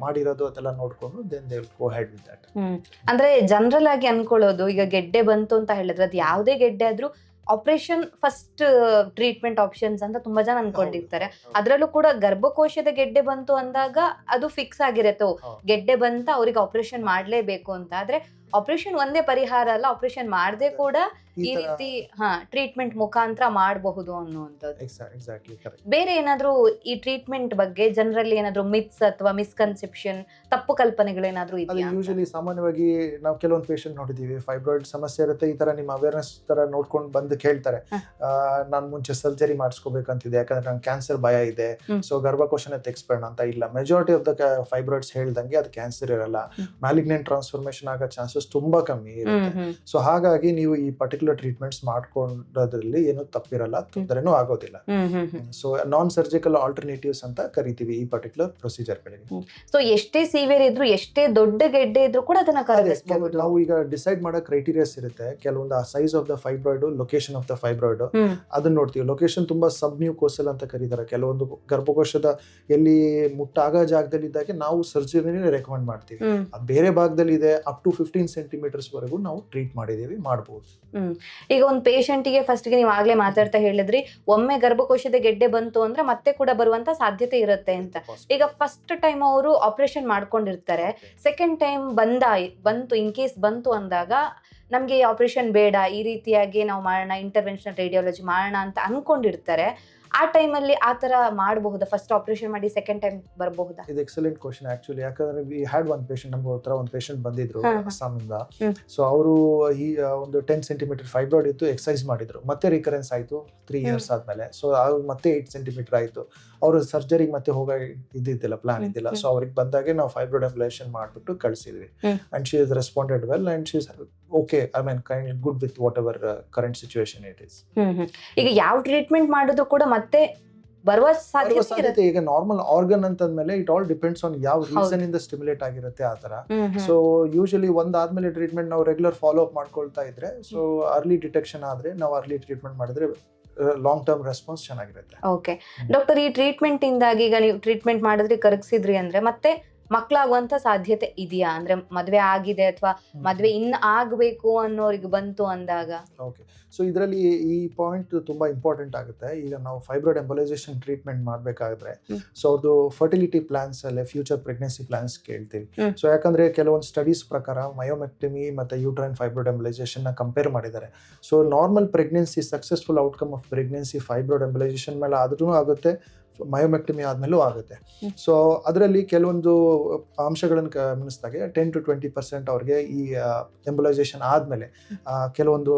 ಮಾಡಿರೋದು ಅದೆಲ್ಲ ನೋಡ್ಕೊಂಡು then they will go head with that. ಅಂದ್ರೆ ಜನರಲ್ ಆಗಿ ಅನ್ಕೊಳ್ಳೋದು, ಈಗ ಗೆಡ್ಡೆ ಬಂತು ಅಂತ ಹೇಳಿದ್ರೆ ಅದು ಯಾವುದೇ ಗೆಡ್ಡೆ ಆದ್ರೂ ಆಪರೇಷನ್ ಫಸ್ಟ್ ಟ್ರೀಟ್ಮೆಂಟ್ ಆಪ್ಷನ್ಸ್ ಅಂತ ತುಂಬಾ ಜನ ಅನ್ಕೊಂಡಿರ್ತಾರೆ. ಅದ್ರಲ್ಲೂ ಕೂಡ ಗರ್ಭಕೋಶದ ಗೆಡ್ಡೆ ಬಂತು ಅಂದಾಗ ಅದು ಫಿಕ್ಸ್ ಆಗಿರುತ್ತೆ, ಗೆಡ್ಡೆ ಬಂತ ಅವ್ರಿಗೆ ಆಪರೇಷನ್ ಮಾಡ್ಲೇಬೇಕು ಅಂತ. ಆದ್ರೆ ಆಪರೇಷನ್ ಒಂದೇ ಪರಿಹಾರ ಅಲ್ಲ, ಆಪರೇಷನ್ ಮಾಡದೆ ಕೂಡ ಈ ರೀತಿ ಟ್ರೀಟ್ಮೆಂಟ್ ಮುಖಾಂತರ ಮಾಡಬಹುದು ಅನ್ನುವಂಥದ್ದು. ಬೇರೆ ಏನಾದ್ರೂ ಈ ಟ್ರೀಟ್ಮೆಂಟ್ ಬಗ್ಗೆ ಜನರಲ್ಲಿ ಏನಾದ್ರೂ ಮಿತ್ಸ್ ಅಥವಾ ಮಿಸ್ಕನ್ಸೆಪ್ಷನ್, ತಪ್ಪು ಕಲ್ಪನೆಗಳೇನಾದ್ರೂ ಇದೆಯಾ? ಯೂಶಲಿ ಸಾಮಾನ್ಯವಾಗಿ ನಾವು ಕೆಲವೊಂದು ಪೇಷಂಟ್ ನೋಡಿದೀವಿ, ಫೈಬ್ರಾಯ್ಡ್ ಸಮಸ್ಯೆ ಇರುತ್ತೆ, ಈ ತರ ನಿಮ್ಮ ಅವೇರ್ನೆಸ್ ತರ ನೋಡ್ಕೊಂಡು ಬಂದು ಕೇಳ್ತಾರೆ, ನಾನು ಮುಂಚೆ ಸರ್ಜರಿ ಮಾಡಿಸ್ಕೋಬೇಕಂತಿದೆ ಯಾಕಂದ್ರೆ ನಂಗೆ ಕ್ಯಾನ್ಸರ್ ಭಯ ಇದೆ, ಸೊ ಗರ್ಭಕೋಶನ ತೆಗಿಸ್ಬೇಡ ಅಂತ. ಇಲ್ಲ, ಮೆಜಾರಿಟಿ ಆಫ್ ದ ಫೈಬ್ರಾಯ್ಡ್ಸ್ ಹೇಳ್ದಂಗೆ ಅದು ಕ್ಯಾನ್ಸರ್ ಇರಲ್ಲ, ಮ್ಯಾಲಿಗ್ನೆಂಟ್ ಟ್ರಾನ್ಸ್ಫಾರ್ಮೇಶನ್ ಆಗೋ ಚಾನ್ಸಸ್ ತುಂಬಾ ಕಮ್ಮಿ ಇರುತ್ತೆ. ಸೊ ಹಾಗಾಗಿ ನೀವು ಈ ಪರ್ಟಿಕ್ಯುಲರ್ ಟ್ರೀಟ್ಮೆಂಟ್ಸ್ ಮಾಡ್ಕೊಂಡದ್ರಲ್ಲಿ ಏನು ತಪ್ಪಿರಲ್ಲ, ತೊಂದರೆನೂ ಆಗೋದಿಲ್ಲ. ಸೊ ನಾನ್ ಸರ್ಜಿಕಲ್ ಆಲ್ಟರ್ನೇಟಿವ್ಸ್ ಅಂತ ಕರಿತೀವಿ ಈ ಪರ್ಟಿಕ್ಯುಲರ್ ಪ್ರೊಸೀಜರ್ ಗಳಿಗೆ. ಸೊ ಎಷ್ಟೇ ಸಿವಿಯರ್ ಇದ್ರು, ಎಷ್ಟೇ ದೊಡ್ಡ ಗೆಡ್ಡೆ ಇದ್ರು ಕೂಡ ಅದನ್ನ ಕರಗಿಸಬಹುದು. ನಾವು ಈಗ ಡಿಸೈಡ್ ಮಾಡೋ ಕ್ರೈಟೀರಿಯಾಸ್ ಇರುತ್ತೆ. ಕೆಲವೊಂದು ಆ size of the fibroid, location of the fibroid ಅದನ್ನ ನೋಡ್ತೀವಿ. ಲೊಕೇಶನ್ ತುಂಬಾ ಸಬ್ಮ್ಯೂಕೋಸಲ್ ಅಂತ ಕರೀತಾರೆ. ಕೆಲವೊಂದು ಗರ್ಭಕೋಶದ ಎಲ್ಲಿ ಮುಟ್ಟಾಗ ಜಾಗದಲ್ಲಿ ಇದ್ದಾಗೆ ನಾವು ಸರ್ಜರಿನೇ ರೆಕಮೆಂಡ್ ಮಾಡ್ತೀವಿ. ಅದು ಬೇರೆ ಭಾಗದಲ್ಲಿ ಇದೆ, ಅಪ್ ಟು 15 ಸೆಂಟಿಮೀಟರ್ಸ್ ವರೆಗೂ ನಾವು ಟ್ರೀಟ್ ಮಾಡಿದೀವಿ, ಮಾಡಬಹುದು. ಈಗ ಒಂದು ಪೇಷಂಟಿಗೆ ಫಸ್ಟ್ಗೆ ನೀವು ಆಗ್ಲೇ ಮಾತಾಡ್ತಾ ಹೇಳಿದ್ರಿ, ಒಮ್ಮೆ ಗರ್ಭಕೋಶದ ಗೆಡ್ಡೆ ಬಂತು ಅಂದ್ರೆ ಮತ್ತೆ ಕೂಡ ಬರುವಂತ ಸಾಧ್ಯತೆ ಇರುತ್ತೆ ಅಂತ. ಈಗ ಫಸ್ಟ್ ಟೈಮ್ ಅವರು ಆಪರೇಷನ್ ಮಾಡ್ಕೊಂಡಿರ್ತಾರೆ, ಸೆಕೆಂಡ್ ಟೈಮ್ ಬಂತು ಇನ್ ಕೇಸ್ ಬಂತು ಅಂದಾಗ ನಮ್ಗೆ ಆಪರೇಷನ್ ಬೇಡ, ಈ ರೀತಿಯಾಗಿ ನಾವು ಮಾಡೋಣ, ಇಂಟರ್ವೆನ್ಷನಲ್ ರೇಡಿಯಾಲಜಿ ಮಾಡೋಣ ಅಂತ ಅನ್ಕೊಂಡಿರ್ತಾರೆ. ಆ ಟೈಮಲ್ಲಿ ಆ ತರ ಮಾಡಬಹುದಾ? ಫಸ್ಟ್ ಆಪರೇಷನ್ ಮಾಡಿ ಸೆಕೆಂಡ್ ಟೈಮ್ ಬರಬಹುದಾ? ಇದು ಎಕ್ಸಲೆಂಟ್ ಕ್ವಶನ್ ಆಕ್ಚುಲಿ. ಯಾಕಂದ್ರೆ ವಿ ಹ್ಯಾಡ್ ಒನ್ ಪೇಷಂಟ್, ನಮ್ಗೆ ಹತ್ರ ಒಂದು ಪೇಷಂಟ್ ಬಂದಿದ್ರು ಅಸ್ಸಾಮಿಂದ. ಸೊ ಅವರು ಈ ಒಂದು 10 ಸೆಂಟಿಮೀಟರ್ ಫೈಬ್ರಾಯ್ಡ್ ಇತ್ತು, ಎಕ್ಸಸೈಸ್ ಮಾಡಿದ್ರು, ಮತ್ತೆ ರಿಕರೆನ್ಸ್ ಆಯ್ತು 3 ಇಯರ್ಸ್ ಆದ್ಮೇಲೆ. ಸೊ ಮತ್ತೆ 8 ಸೆಂಟಿಮೀಟರ್ ಆಯ್ತು. ಅವರು ಸರ್ಜರಿಗೆ ಮತ್ತೆ ಹೋಗೋ ಇದ್ದಿದ್ದಿಲ್ಲ, ಪ್ಲಾನ್ ಇದ್ದಿಲ್ಲ. ಸೊ ಅವ್ರಿಗೆ ಬಂದಾಗೆ ನಾವು ಫೈಬ್ರಾಯ್ಡ್ ಎಂಬಲೇಷನ್ ಮಾಡ್ಬಿಟ್ಟು ಕಳಿಸಿದ್ವಿ. And she is responded well and she is okay, I mean kind good with whatever current situation it is. ಈಗ ಯಾವ ಟ್ರೀಟ್ಮೆಂಟ್ ಮಾಡೋದು ಕೂಡ ಮತ್ತೆ ಬರುವ ಸಾಧ್ಯತೆ. ಈಗ ನಾರ್ಮಲ್ ಆರ್ಗನ್ ಅಂತಂದ್ಮೇಲೆ ಇಟ್ ಆಲ್ ಡಿಪೆಂಡ್ಸ್ ಆನ್ ಯಾವ ರೀಸನ್ ಇಂದ ಸ್ಟಿಮ್ಯುಲೇಟ್ ಆಗಿರುತ್ತೆ ಆ ತರ. ಸೊ ಯೂಶಲಿ ಒಂದಾದ್ಮೇಲೆ ಟ್ರೀಟ್ಮೆಂಟ್ ನಾವು ರೆಗ್ಯುಲರ್ ಫಾಲೋ ಅಪ್ ಮಾಡ್ಕೊಳ್ತಾ ಇದ್ರೆ, ಸೊ ಅರ್ಲಿ ಡಿಟೆಕ್ಷನ್ ಆದ್ರೆ, ನಾವು ಅರ್ಲಿ ಟ್ರೀಟ್ಮೆಂಟ್ ಮಾಡಿದ್ರೆ ಲಾಂಗ್ ಟರ್ಮ್ ರೆಸ್ಪಾನ್ಸ್ ಚೆನ್ನಾಗಿರುತ್ತೆ. ಓಕೆ ಡಾಕ್ಟರ್, ಈ ಟ್ರೀಟ್ಮೆಂಟ್ ಇಂದಾಗಿ ಈಗ ನೀವು ಟ್ರೀಟ್ಮೆಂಟ್ ಮಾಡಿದ್ರಿ, ಕರಗಿಸಿದ್ರಿ ಅಂದ್ರೆ ಮತ್ತೆ ಮಕ್ಕಳಾಗುವಂತ ಸಾಧ್ಯತೆ ಇದೆಯಾ? ಅಂದ್ರೆ ಮದ್ವೆ ಆಗಿದೆ ಅಥವಾ ಮದ್ವೆ ಇನ್ನು ಆಗ್ಬೇಕು ಅನ್ನೋರಿಗೆ ಬಂತು ಅಂದಾಗ. ಓಕೆ, ಸೊ ಇದರಲ್ಲಿ ಈ ಪಾಯಿಂಟ್ ತುಂಬಾ ಇಂಪಾರ್ಟೆಂಟ್ ಆಗುತ್ತೆ. ಈಗ ನಾವು ಫೈಬ್ರಾಯ್ಡ್ ಎಂಬಲೈಸೇಷನ್ ಟ್ರೀಟ್ಮೆಂಟ್ ಮಾಡ್ಬೇಕಾದ್ರೆ ಸೊ ಅವ್ರದ್ದು ಫರ್ಟಿಲಿಟಿ ಪ್ಲಾನ್ಸ್ ಅಲ್ಲೇ ಫ್ಯೂಚರ್ ಪ್ರೆಗ್ನೆನ್ಸಿ ಪ್ಲಾನ್ಸ್ ಕೇಳ್ತೀವಿ. ಸೊ ಯಾಕಂದ್ರೆ ಕೆಲವೊಂದು ಸ್ಟಡೀಸ್ ಪ್ರಕಾರ ಮಯೋಮೆಕ್ಟಮಿ ಮತ್ತೆ ಯೂಟ್ರೈನ್ ಫೈಬ್ರಾಯ್ಡ್ ಎಂಬಲೈಸೇಷನ್ ನ ಕಂಪೇರ್ ಮಾಡಿದ್ದಾರೆ. So normal pregnancy, successful outcome of pregnancy fibroid embolisation ಮೇಲೆ ಆದ್ರೂ ಆಗುತ್ತೆ, ಮಯೋಮೆಕ್ಟಮಿ ಆದ್ಮೇಲೂ ಆಗುತ್ತೆ. ಸೊ ಅದರಲ್ಲಿ ಕೆಲವೊಂದು ಅಂಶಗಳನ್ನು ಗಮನಿಸಿದಾಗೆ 10 to 20% ಅವ್ರಿಗೆ ಈ ಎಂಬಲೈಸೇಷನ್ ಆದ್ಮೇಲೆ ಕೆಲವೊಂದು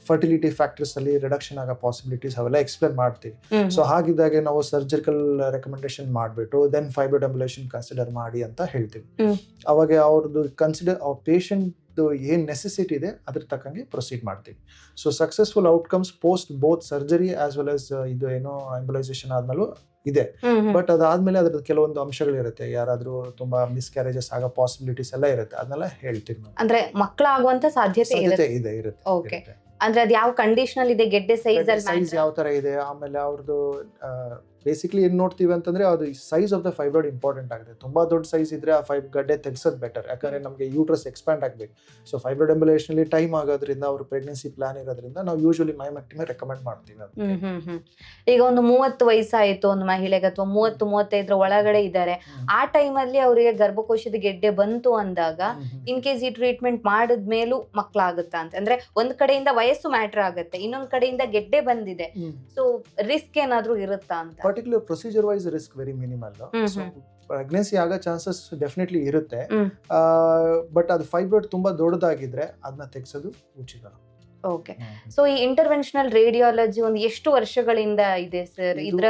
ಫರ್ಟಿಲಿಟಿ ಫ್ಯಾಕ್ಟರ್ಸ್ ಅಲ್ಲಿ ರಿಡಕ್ಷನ್ ಆಗೋ ಪಾಸಿಬಿಲಿಟೀಸ್ ಅವೆಲ್ಲ ಎಕ್ಸ್ಪ್ಲೇನ್ ಮಾಡ್ತೀವಿ. ಸೊ ಹಾಗಿದ್ದಾಗೆ ನಾವು ಸರ್ಜಿಕಲ್ ರೆಕಮೆಂಡೇಶನ್ ಮಾಡಿಬಿಟ್ಟು ದೆನ್ ಫೈಬ್ರಾಯ್ಡ್ ಎಂಬಲೇಷನ್ ಕನ್ಸಿಡರ್ ಮಾಡಿ ಅಂತ ಹೇಳ್ತೀವಿ. ಅವಾಗ ಅವ್ರದ್ದು ಕನ್ಸಿಡರ್ ಪೇಷಂಟ್ ಏನ್ ನೆಸೆಸಿಟಿ ಇದೆ ಅದ್ರ ತಕ್ಕಂಗೆ ಪ್ರೊಸೀಡ್ ಮಾಡ್ತೀವಿ. So successful outcomes post both surgery as well as ಇದು ಏನೋ ಎಂಬಲೈಸೇಷನ್ ಆದ್ಮೇಲೂ ಇದೆ. ಬಟ್ ಅದಾದ್ಮೇಲೆ ಅದ್ರದ್ದು ಕೆಲವೊಂದು ಅಂಶಗಳಿರುತ್ತೆ, ಯಾರಾದ್ರೂ ತುಂಬಾ ಮಿಸ್ಕ್ಯಾರೇಜಸ್ ಆಗೋ ಪಾಸಿಬಿಲಿಟೀಸ್ ಎಲ್ಲ ಇರುತ್ತೆ, ಅದನ್ನೆಲ್ಲ ಹೇಳ್ತೀವಿ ನಾವು. ಅಂದ್ರೆ ಮಕ್ಕಳಾಗುವಂತ ಸಾಧ್ಯತೆ ಇರುತ್ತೆ. ಓಕೆ, ಅಂದ್ರೆ ಅದು ಯಾವ ಕಂಡೀಷನ್ ಇದೆ, ಗೆಡ್ಡೆ ಸೈಜ್ ಯಾವ ತರ ಇದೆ, ಆಮೇಲೆ ಅವ್ರದ್ದು ಬೇಸಿಕ್ಲಿ ಏನ್ ನೋಡ್ತೀವಿ ಅಂತಂದ್ರೆ ಅದು size of the fibroid important ಆಗುತ್ತೆ. ತುಂಬಾ ದೊಡ್ಡ ಸೈಜ್ ಇದ್ರೆ ಆ ಗಡ್ಡೆ ತೆಗ್ಸೋದು ಬೆಟರ್, ಯಾಕಂದ್ರೆ ನಮಗೆ ಯೂಟ್ರಸ್ ಎಕ್ಸ್ಪ್ಯಾಂಡ್ ಆಗ್ಬೇಕು. ಸೊ ಫೈಬ್ರಾಯ್ಡ್ ಎಂಬಲೇಷನ್ ಅಲ್ಲಿ ಟೈಮ್ ಆಗೋದ್ರಿಂದ, ಅವ್ರ ಪ್ರೆಗ್ನೆನ್ಸಿ ಪ್ಲಾನ್ ಇರೋದ್ರಿಂದ ನಾವು ಯೂಶುವಲಿ ಮಯೋಮೆಕ್ಟಮಿ ರೆಕಮೆಂಡ್ ಮಾಡ್ತೀವಿ. ಈಗ ಒಂದು 30 ವಯಸ್ಸಾಯ್ತು ಒಂದು ಮಹಿಳೆಗೆ, ಅಥವಾ 30-35 ಒಳಗಡೆ ಇದ್ದಾರೆ, ಆ ಟೈಮಲ್ಲಿ ಅವರಿಗೆ ಗರ್ಭಕೋಶದ ಗೆಡ್ಡೆ ಬಂತು ಅಂದಾಗ ಇನ್ ಕೇಸ್ ಈ ಟ್ರೀಟ್ಮೆಂಟ್ ಮಾಡಿದ್ಮೇಲೂ ಮಕ್ಕಳಾಗುತ್ತಾ ಅಂತ? ಅಂದ್ರೆ ಒಂದ್ ಕಡೆಯಿಂದ ವಯಸ್ಸು ಮ್ಯಾಟರ್ ಆಗುತ್ತೆ, ಇನ್ನೊಂದ್ ಕಡೆಯಿಂದ ಗೆಡ್ಡೆ ಬಂದಿದೆ, ಸೊ ರಿಸ್ಕ್ ಏನಾದ್ರೂ ಇರುತ್ತಾ ಅಂತ? Particular procedure wise risk very minimal. So pregnancy ಆಗೋ ಚಾನ್ಸಸ್ ಡೆಫಿನೆಟ್ಲಿ ಇರುತ್ತೆ. ಬಟ್ ಅದು ಫೈಬ್ರಾಯ್ಡ್ ತುಂಬಾ ದೊಡ್ಡದಾಗಿದ್ರೆ ಅದನ್ನ ತೆಗ್ಸೋದು ಉಚಿತ. ಓಕೆ, ಸೊ ಈ ಇಂಟರ್ವೆನ್ಷನಲ್ ರೇಡಿಯಾಲಜಿ ಒಂದು ಎಷ್ಟು ವರ್ಷಗಳಿಂದ ಇದೆ ಸರ್? ಇದರ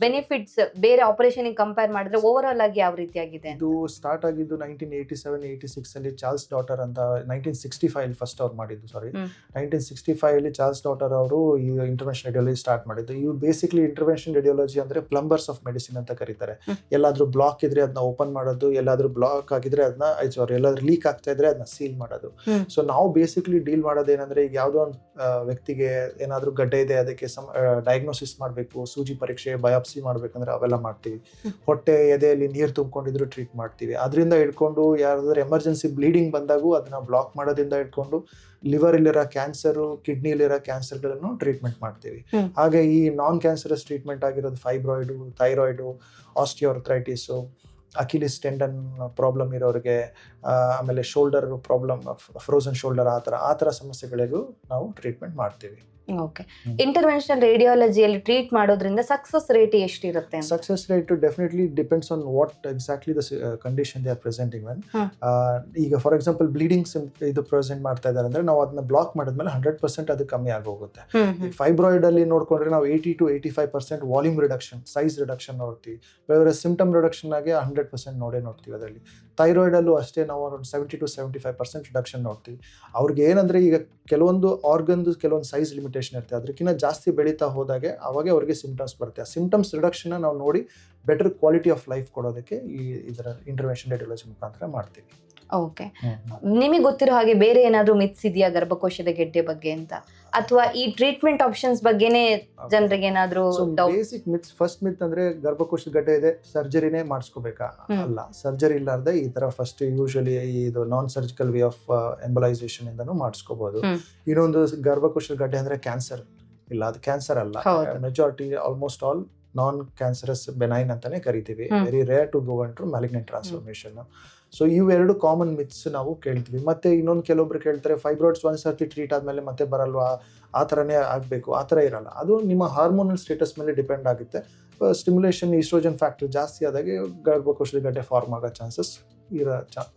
ಬೆನಿಫಿಟ್ಸ್ ಬೇರೆ ಆಪರೇಷನ್ ಕಂಪೇರ್ ಮಾಡಿದ್ರೆ ಓವರ್ ಆಲ್ ಆಗಿ ಯಾವ ರೀತಿಯಾಗಿದೆ? ಇದು ಸ್ಟಾರ್ಟ್ ಆಗಿದ್ದು 1987-86 ಅಲ್ಲಿ ಚಾರ್ಲ್ಸ್ ಡಾಟರ್ ಅಂತ, 1965 ಅಲ್ಲಿ ಫಸ್ಟ್ ಅವ್ರು ಮಾಡಿದ್ದು. 1965 ಅಲ್ಲಿ ಚಾರ್ಲ್ಸ್ ಡಾಟರ್ ಅವರು ಈ ಇಂಟರ್ವೆನ್ಷನ್ ರೇಡಿಯಾಲಜಿ ಸ್ಟಾರ್ಟ್ ಮಾಡಿದ್ದು. ಇವು ಬೇಸಿಕ್ಲಿ ಇಂಟರ್ವೆನ್ಷನ್ ರೇಡಿಯಾಲಜಿ ಅಂದ್ರೆ ಪ್ಲಂಬರ್ಸ್ ಆಫ್ ಮೆಡಿಸಿನ್ ಅಂತ ಕರೀತಾರೆ. ಎಲ್ಲಾದ್ರೂ ಬ್ಲಾಕ್ ಇದ್ರೆ ಅದನ್ನ ಓಪನ್ ಮಾಡೋದು, ಎಲ್ಲಾದ್ರೂ ಬ್ಲಾಕ್ ಆಗಿದ್ರೆ ಅದನ್ನ ಎಲ್ಲಾದ್ರೂ ಲೀಕ್ ಆಗ್ತಾ ಇದ್ರೆ ಅದನ್ನ ಸೀಲ್ ಮಾಡೋದು. ಸೊ ನಾವು ಬೇಸಿಕ್ಲಿ ಡೀಲ್ ಮಾಡೋದೇನಂದ್ರೆ, ಈಗ ಯಾವುದೋ ಒಂದು ವ್ಯಕ್ತಿಗೆ ಏನಾದ್ರೂ ಗಡ್ಡೆ ಇದೆ, ಅದಕ್ಕೆ ಡಯಾಗ್ನೋಸಿಸ್ ಮಾಡಬೇಕು, ಸೂಜಿ ಪರೀಕ್ಷೆ, ಬಯಾಪ್ಸಿ ಮಾಡ್ಬೇಕಂದ್ರೆ ಅವೆಲ್ಲ ಮಾಡ್ತೀವಿ. ಹೊಟ್ಟೆ ಎದೆಯಲ್ಲಿ ನೀರು ತುಂಬಿಕೊಂಡಿದ್ರು ಟ್ರೀಟ್ ಮಾಡ್ತೀವಿ. ಅದರಿಂದ ಹಿಡ್ಕೊಂಡು ಯಾರಾದ್ರೂ ಎಮರ್ಜೆನ್ಸಿ ಬ್ಲೀಡಿಂಗ್ ಬಂದಾಗೂ ಅದನ್ನ ಬ್ಲಾಕ್ ಮಾಡೋದ್ರಿಂದ ಹಿಡ್ಕೊಂಡು ಲಿವರ್ ಇಲ್ಲಿರೋ ಕ್ಯಾನ್ಸರು, ಕಿಡ್ನಿಲಿರೋ ಕ್ಯಾನ್ಸರ್ಗಳನ್ನು ಟ್ರೀಟ್ಮೆಂಟ್ ಮಾಡ್ತೀವಿ. ಹಾಗೆ ಈ ನಾನ್ ಕ್ಯಾನ್ಸರಸ್ ಟ್ರೀಟ್ಮೆಂಟ್ ಆಗಿರೋದು ಫೈಬ್ರಾಯ್ಡು, ಥೈರಾಯ್ಡು, ಆಸ್ಟಿಯೋಆರ್ಥ್ರೈಟಿಸು, ಅಕಿಲಿಸ್ ಟೆಂಡನ್ ಪ್ರಾಬ್ಲಮ್ ಇರೋರಿಗೆ, ಆಮೇಲೆ ಶೋಲ್ಡರ್ ಪ್ರಾಬ್ಲಮ್, ಫ್ರೋಸನ್ ಶೋಲ್ಡರ್, ಆ ಥರ ಸಮಸ್ಯೆಗಳಿಗೂ ನಾವು ಟ್ರೀಟ್ಮೆಂಟ್ ಮಾಡ್ತೀವಿ. ಓಕೆ, ಇಂಟರ್ವೆನ್ಷನಲ್ ರೇಡಿಯಾಲಜಿಯಲ್ಲಿ ಟ್ರೀಟ್ ಮಾಡೋದ್ರಿಂದ ಸಕ್ಸಸ್ ರೇಟ್ ಎಷ್ಟಿರುತ್ತೆ? Success rate definitely depends on what exactly the condition they are presenting. ಈಗ ಫಾರ್ ಎಕ್ಸಾಂಪಲ್ ಬ್ಲೀಡಿಂಗ್ ಇದು ಪ್ರೆಸೆಂಟ್ ಮಾಡ್ತಾ ಇದ್ದಾರೆ ಅಂದ್ರೆ ನಾವು ಅದನ್ನ ಬ್ಲಾಕ್ ಮಾಡಿದ್ಮೇಲೆ 100% ಅದು ಕಮ್ಮಿ ಆಗೋಗುತ್ತೆ. ಫೈಬ್ರಾಯ್ಡ್ ಅಲ್ಲಿ ನೋಡ್ಕೊಂಡ್ರೆ ನಾವು 80 to 85% volume reduction, size reduction ನೋಡ್ತೀವಿ. ಬೇರೆ ಸಿಂಪ್ಟಮ್ ರಿಡಕ್ಷನ್ ಆಗಿ 100% ನೋಡ್ತೀವಿ. ಅದರಲ್ಲಿ ಥೈರಾಯ್ಡ್ ಅಲ್ಲೂ ಅಷ್ಟೇ ನಾವು 70 to 75% ರಿಡಕ್ಷನ್ ನೋಡ್ತೀವಿ. ಅವ್ರಿಗೆ ಏನಂದ್ರೆ ಈಗ ಕೆಲವೊಂದು ಆರ್ಗನ್ದು ಕೆಲವೊಂದು ಸೈಜ್ ಲಿಮಿಟೇಷನ್ ಇರುತ್ತೆ, ಅದಕ್ಕಿಂತ ಜಾಸ್ತಿ ಬೆಳೀತಾ ಹೋದಾಗೆ ಅವಾಗ ಅವ್ರಿಗೆ ಸಿಂಪ್ಟಮ್ಸ್ ಬರುತ್ತೆ. ಆ ಸಿಂಪ್ಟಮ್ಸ್ ರಿಡಕ್ಷನ್ ನಾವು ನೋಡಿ ಬೆಟರ್ ಕ್ವಾಲಿಟಿ ಆಫ್ ಲೈಫ್ ಕೊಡೋದಕ್ಕೆ ಇದರ ಇಂಟರ್ವೆನ್ಷನ್ ರೇಡಿಯಾಲಜಿ ಮುಖಾಂತರ ಮಾಡ್ತೀವಿ. ಓಕೆ, ನಿಮಗೆ ಗೊತ್ತಿರೋ ಹಾಗೆ ಬೇರೆ ಏನಾದ್ರೂ ಮಿತ್ಸ್ ಇದೆಯಾ ಗರ್ಭಕೋಶದ ಗೆಡ್ಡೆ ಬಗ್ಗೆ ಅಂತ, ಅಥವಾ ಈ ಟ್ರೀಟ್ಮೆಂಟ್ ಆಪ್ಷನ್ಸ್ ಬಗ್ಗೆನೇ ಜನರಿಗೆ ಏನಾದ್ರೂ? ಬೇಸಿಕ್ ಮಿತ್ಸ್, ಫಸ್ಟ್ ಮಿತ್ ಅಂದ್ರೆ ಗರ್ಭಕೋಶದ ಗಡ್ಡೆ ಇದೆ ಸರ್ಜರಿನೇ ಮಾಡಿಸ್ಕೋಬೇಕಾ? ಅಲ್ಲ, ಸರ್ಜರಿ ಇಲ್ಲಾರ್ದೆ ಈ ತರ ಫಸ್ಟ್ ಯೂಶುವಲಿ ಇದು non surgical way of embolisation ಇಂದನೂ ಮಾಡಿಸ್ಕೋಬಹುದು. ಇನ್ನೊಂದು ಗರ್ಭಕೋಶದ ಗಡ್ಡೆ ಅಂದ್ರೆ ಕ್ಯಾನ್ಸರ್ ಇಲ್ಲ, ಅದು ಕ್ಯಾನ್ಸರ್ ಅಲ್ಲ. Majority almost all non cancerous benign ಅಂತಾನೆ ಕರಿತೀವಿ. Very rare to go into malignant transformation. So ಇವೆರಡು ಕಾಮನ್ ಮಿತ್ಸ್ ನಾವು ಕೇಳ್ತೀವಿ. ಮತ್ತೆ ಇನ್ನೊಂದು ಕೆಲವೊಬ್ರು ಕೇಳ್ತಾರೆ ಫೈಬ್ರಾಯ್ಡ್ಸ್ ಒಂದ್ಸರ್ತಿ ಟ್ರೀಟ್ ಆದ್ಮೇಲೆ ಮತ್ತೆ ಬರಲ್ವಾ, ಆ ಥರನೇ ಆಗಬೇಕು, ಆ ಥರ ಇರಲ್ಲ. ಅದು ನಿಮ್ಮ ಹಾರ್ಮೋನಲ್ ಸ್ಟೇಟಸ್ ಮೇಲೆ ಡಿಪೆಂಡ್ ಆಗುತ್ತೆ. ಸ್ಟಿಮ್ಯುಲೇಷನ್ ಈಸ್ಟ್ರೋಜನ್ ಫ್ಯಾಕ್ಟರ್ ಜಾಸ್ತಿ ಆದಾಗೆ ಗರ್ಭಕೋಶದ ಗಡ್ಡೆ ಫಾರ್ಮ್ ಆಗೋ ಚಾನ್ಸಸ್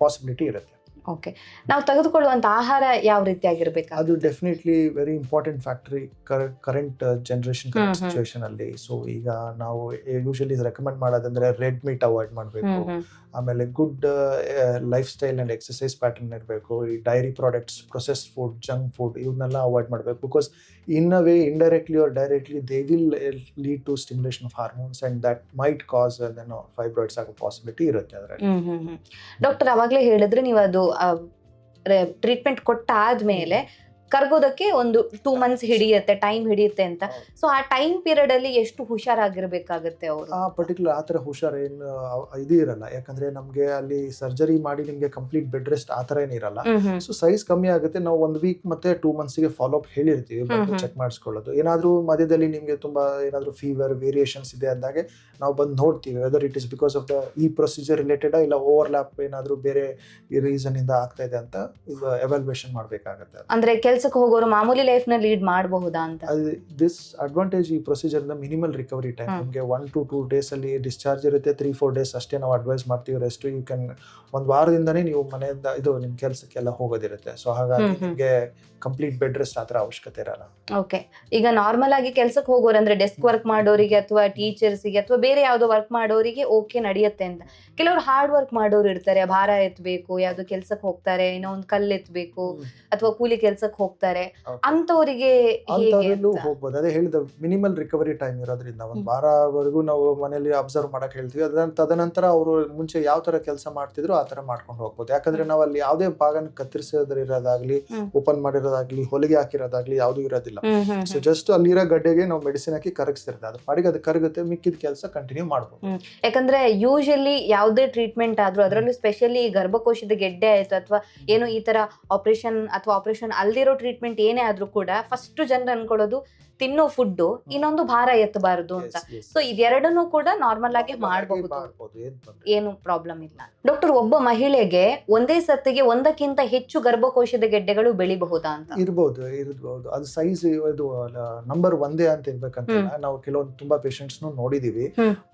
ಪಾಸಿಬಿಲಿಟಿ ಇರುತ್ತೆ. ಓಕೆ, ನಾವು ತೆಗೆದುಕೊಳ್ಳುವಂತ ಆಹಾರ ಯಾವ ರೀತಿಯಾಗಿರ್ಬೇಕು? ಅದು definitely very important factor current generation situation ಅಲ್ಲಿ. ಸೊ ಈಗ ನಾವು ಯೂಶಲಿ ರೆಕಮೆಂಡ್ ಮಾಡೋದಂದ್ರೆ ರೆಡ್ ಮೀಟ್ ಅವಾಯ್ಡ್ ಮಾಡಬೇಕು, ಆಮೇಲೆ good lifestyle and exercise pattern ಇರಬೇಕು. ಈ dairy products, processed food, junk food ಇವನ್ನೆಲ್ಲ ಅವಾಯ್ಡ್ ಮಾಡಬೇಕು. Because in a way indirectly or directly they will lead to stimulation of hormones and that might cause fibroids ಆಗೋ possibility ಇರುತ್ತೆ ಅದರಲ್ಲಿ. Doctor ಅವಾಗಲೇ ಹೇಳಿದ್ರೆ ನೀವು ಅದು ಟ್ರೀಟ್ಮೆಂಟ್ ಕೊಟ್ಟಾದ್ಮೇಲೆ ಕರ್ಗೋದಕ್ಕೆ ಒಂದು 2 months ಟೈಮ್ ಹಿಡಿಯುತ್ತೆ ಅಂತ. ಸೊ ಆ ಟೈಮ್ ಪೀರಿಯಡ್ ಅಲ್ಲಿ ಎಷ್ಟು ಹುಷಾರಾಗಿರ್ಬೇಕಾಗತ್ತೆ ಅವರು? ಆ ಪರ್ಟಿಕ್ಯುಲರ್ ಆ ಥರ ಹುಷಾರ್ ಏನು ಇದು ಇರಲ್ಲ, ಯಾಕಂದ್ರೆ ನಮ್ಗೆ ಅಲ್ಲಿ ಸರ್ಜರಿ ಮಾಡಿ ನಿಮ್ಗೆ ಕಂಪ್ಲೀಟ್ ಬೆಡ್ ರೆಸ್ಟ್ ಆ ಥರ ಏನಿರಲ್ಲ. ಸೊ ಸೈಜ್ ಕಮ್ಮಿ ಆಗುತ್ತೆ. ನಾವು 1 week ಮತ್ತೆ 2 months ಫಾಲೋ ಅಪ್ ಹೇಳಿರ್ತೀವಿ, ಬಂದು ಚೆಕ್ ಮಾಡಿಸ್ಕೊಳ್ಳೋದು. ಏನಾದ್ರೂ ಮಧ್ಯದಲ್ಲಿ ನಿಮ್ಗೆ ತುಂಬಾ ಏನಾದ್ರೂ ಫೀವರ್ ವೇರಿಯೇಷನ್ಸ್ ಇದೆ ಅಂದಾಗೆ ನಾವು ಬಂದು ನೋಡ್ತೀವಿ whether it is because of ಈ ಪ್ರೊಸೀಜರ್ ರಿಲೇಟೆಡ್ ಇಲ್ಲ ಓವರ್ಲ್ಯಾಪ್ ಏನಾದ್ರೂ ಬೇರೆ ರೀಸನ್ ಇಂದ ಆಗ್ತಾ ಇದೆ ಅಂತ ಎವಾಲ್ಯೂಯೇಷನ್ ಮಾಡ್ಬೇಕಾಗತ್ತೆ. ಅಂದ್ರೆ ಕೆಲ್ಸಕ್ಕೆ ಹೋಗೋರು ಮಾಮೂಲಿ ಲೈಫ್ ನ ಲೀಡ್ ಮಾಡಬಹುದಾ ಅಂತ? ದಿಸ್ ಅಡ್ವಾಂಟೇಜ್ ಈ ಪ್ರೊಸೀಜರ್ ಇಂದ ಮಿನಿಮಲ್ ರಿಕವರಿ ಟೈಮ್. ನಿಮಗೆ 1 to 2 days ಅಲ್ಲಿ ಡಿಸ್ಚಾರ್ಜ್ ಇರುತ್ತೆ. 3-4 days ಅಷ್ಟೇ ನಾವು ಅಡ್ವೈಸ್ ಮಾಡ್ತೀವಿ ರೆಸ್ಟ್. ಯು ಕ್ಯಾನ್ ಒಂದು ವಾರದಿಂದನೇ ನೀವು ಮನೆಯಿಂದ ಇದು ನಿಮ್ ಕೆಲಸಕ್ಕೆಲ್ಲ ಹೋಗೋದಿರುತ್ತೆ. ಸೊ ಹಾಗಾಗಿ ನಿಮಗೆ ಕಂಪ್ಲೀಟ್ ಬೆಡ್ ರೆಸ್ಟ್ ಆ ಥರ ಅವಶ್ಯಕತೆ ಇರಲ್ಲ. ಓಕೆ, ಈಗ ನಾರ್ಮಲ್ ಆಗಿ ಕೆಲ್ಸಕ್ಕೆ ಹೋಗೋರು ಅಂದ್ರೆ ಡೆಸ್ಕ್ ವರ್ಕ್ ಮಾಡೋರಿಗೆ ಅಥವಾ ಟೀಚರ್ಸ್ಗೆ ಅಥವಾ ಬೇರೆ ಯಾವ್ದೋ ವರ್ಕ್ ಮಾಡೋರಿಗೆ ಓಕೆ ನಡೆಯುತ್ತೆ ಅಂತ. ಕೆಲವರು ಹಾರ್ಡ್ ವರ್ಕ್ ಮಾಡೋರು ಇರ್ತಾರೆ, ಭಾರ ಎತ್ತಬೇಕು, ಯಾವ್ದೋ ಕೆಲ್ಸಕ್ಕೆ ಹೋಗ್ತಾರೆ, ಏನೋ ಒಂದು ಕಲ್ಲು ಎತ್ತಬೇಕು ಅಥವಾ ಕೂಲಿ ಕೆಲ್ಸಕ್ಕೆ ಹೋಗ್ತಾರೆ, ಅಂತವರಿಗೆ ಹೋಗ್ಬೋದು. ಅದೇ ಹೇಳಿದ ಮಿನಿಮಲ್ ರಿಕವರಿ ಟೈಮ್ ಇರೋದ್ರಿಂದ 1 ವಾರವರೆಗೂ ನಾವು ಮನೆಯಲ್ಲಿ ಅಬ್ಸರ್ವ್ ಮಾಡಕ್ ಹೇಳ್ತೀವಿ. ತದನಂತರ ಅವರು ಮುಂಚೆ ಯಾವ ತರ ಕೆಲಸ ಮಾಡ್ತಿದ್ರು ಆ ತರ ಮಾಡ್ಕೊಂಡು ಹೋಗ್ಬೋದು. ಯಾಕಂದ್ರೆ ನಾವು ಅಲ್ಲಿ ಯಾವುದೇ ಭಾಗನ ಕತ್ತರಿಸೋದ್ರಿರೋದಾಗ್ಲಿ, ಓಪನ್ ಮಾಡಿರೋದಾಗ್ಲಿ, ಹೊಲಿಗೆ ಹಾಕಿರೋದಾಗ್ಲಿ ಯಾವ್ದು ಇರೋದಿಲ್ಲ. ಸೊ ಜಸ್ಟ್ ಅಲ್ಲಿರೋ ಗಡ್ಡೆಗೆ ನಾವು ಮೆಡಿಸಿನ್ ಹಾಕಿ ಕರಗಿಸ್ತಿರ್ತದೆ, ಅದ್ರ ಪಾಡಿಗೆ ಅದು ಕರಗುತ್ತೆ, ಮಿಕ್ಕಿದ ಕೆಲಸ ಕಂಟಿನ್ಯೂ ಮಾಡ್ಬೋದು. ಯಾಕಂದ್ರೆ ಯೂಶಲಿ ಯಾವುದೇ ಟ್ರೀಟ್ಮೆಂಟ್ ಆದ್ರೂ ಅದರಲ್ಲೂ ಸ್ಪೆಷಲಿ ಗರ್ಭಕೋಶದ ಗೆಡ್ಡೆ ಆಯ್ತು ಅಥವಾ ಏನೋ ಈ ತರ ಆಪರೇಷನ್ ಅಥವಾ ಆಪರೇಷನ್ ಅಲ್ದಿರೋ ಟ್ರೀಟ್ಮೆಂಟ್ ಏನೇ ಆದ್ರೂ ಕೂಡ ಫಸ್ಟ್ ಜನರು ಅನ್ಕೊಳ್ಳೋದು ತಿನ್ನೋ ಫುಡ್, ಇನ್ನೊಂದು ಭಾರ ಎತ್ತಬಾರದು ಅಂತ. ಸೊ ಇದೆರಡನ್ನು ಕೂಡ ನಾರ್ಮಲ್ ಆಗಿ ಮಾಡಬಹುದು, ಏನು ಪ್ರಾಬ್ಲಮ್ ಇಲ್ಲ. ಡಾಕ್ಟರ್, ಒಬ್ಬ ಮಹಿಳೆಗೆ ಒಂದೇ ಸತ್ತಿಗೆ 1ಕ್ಕಿಂತ ಹೆಚ್ಚು ಗರ್ಭಕೋಶದ ಗೆಡ್ಡೆಗಳು ಬೆಳಿಬಹುದಾ ಅಂತ? ಇರ್ಬೋದು. ಅದು ಸೈಜ್ ಇದು ನಂಬರ್ ಒಂದೇ ಅಂತ ಇರ್ಬೇಕಂತ ನಾವು ಕೆಲವೊಂದು ತುಂಬಾ ಪೇಷಂಟ್ಸ್ ನೋಡಿದೀವಿ.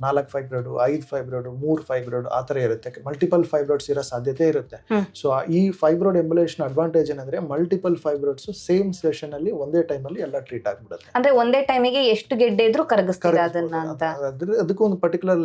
4 ಫೈಬ್ರಾಯ್ಡ್, 5 ಫೈಬ್ರಾಯ್ಡ್, 3 ಫೈಬ್ರಾಯ್ಡ್ ಆ ತರ ಇರುತ್ತೆ. ಮಲ್ಟಿಪಲ್ ಫೈಬ್ರಾಯ್ಡ್ಸ್ ಇರೋ ಸಾಧ್ಯತೆ ಇರುತ್ತೆ. ಸೊ ಈ ಫೈಬ್ರಾಯ್ಡ್ ಎಂಬುಲೇಷನ್ ಅಡ್ವಾಂಟೇಜ್ ಏನಂದ್ರೆ ಮಲ್ಟಿಪಲ್ ಫೈಬ್ರಾಯ್ಡ್ಸ್ ಸೇಮ್ ಸೆಷನ್ ಅಲ್ಲಿ ಒಂದೇ ಟೈಮ್ ಅಲ್ಲಿ ಎಲ್ಲ ಟ್ರೀಟ್ ಆಗ್ಬಿಡುತ್ತೆ. ಅಂದ್ರೆ ಒಂದೇ ಟೈಮಿಗೆ ಎಷ್ಟು ಗೆಡ್ಡೆ ಇದ್ರೂ ಕರಗಿಸ್ತೀರಾ ಅದನ್ನ ಅಂತ? ಅದಕ್ಕೂ ಒಂದು ಪರ್ಟಿಕ್ಯುಲರ್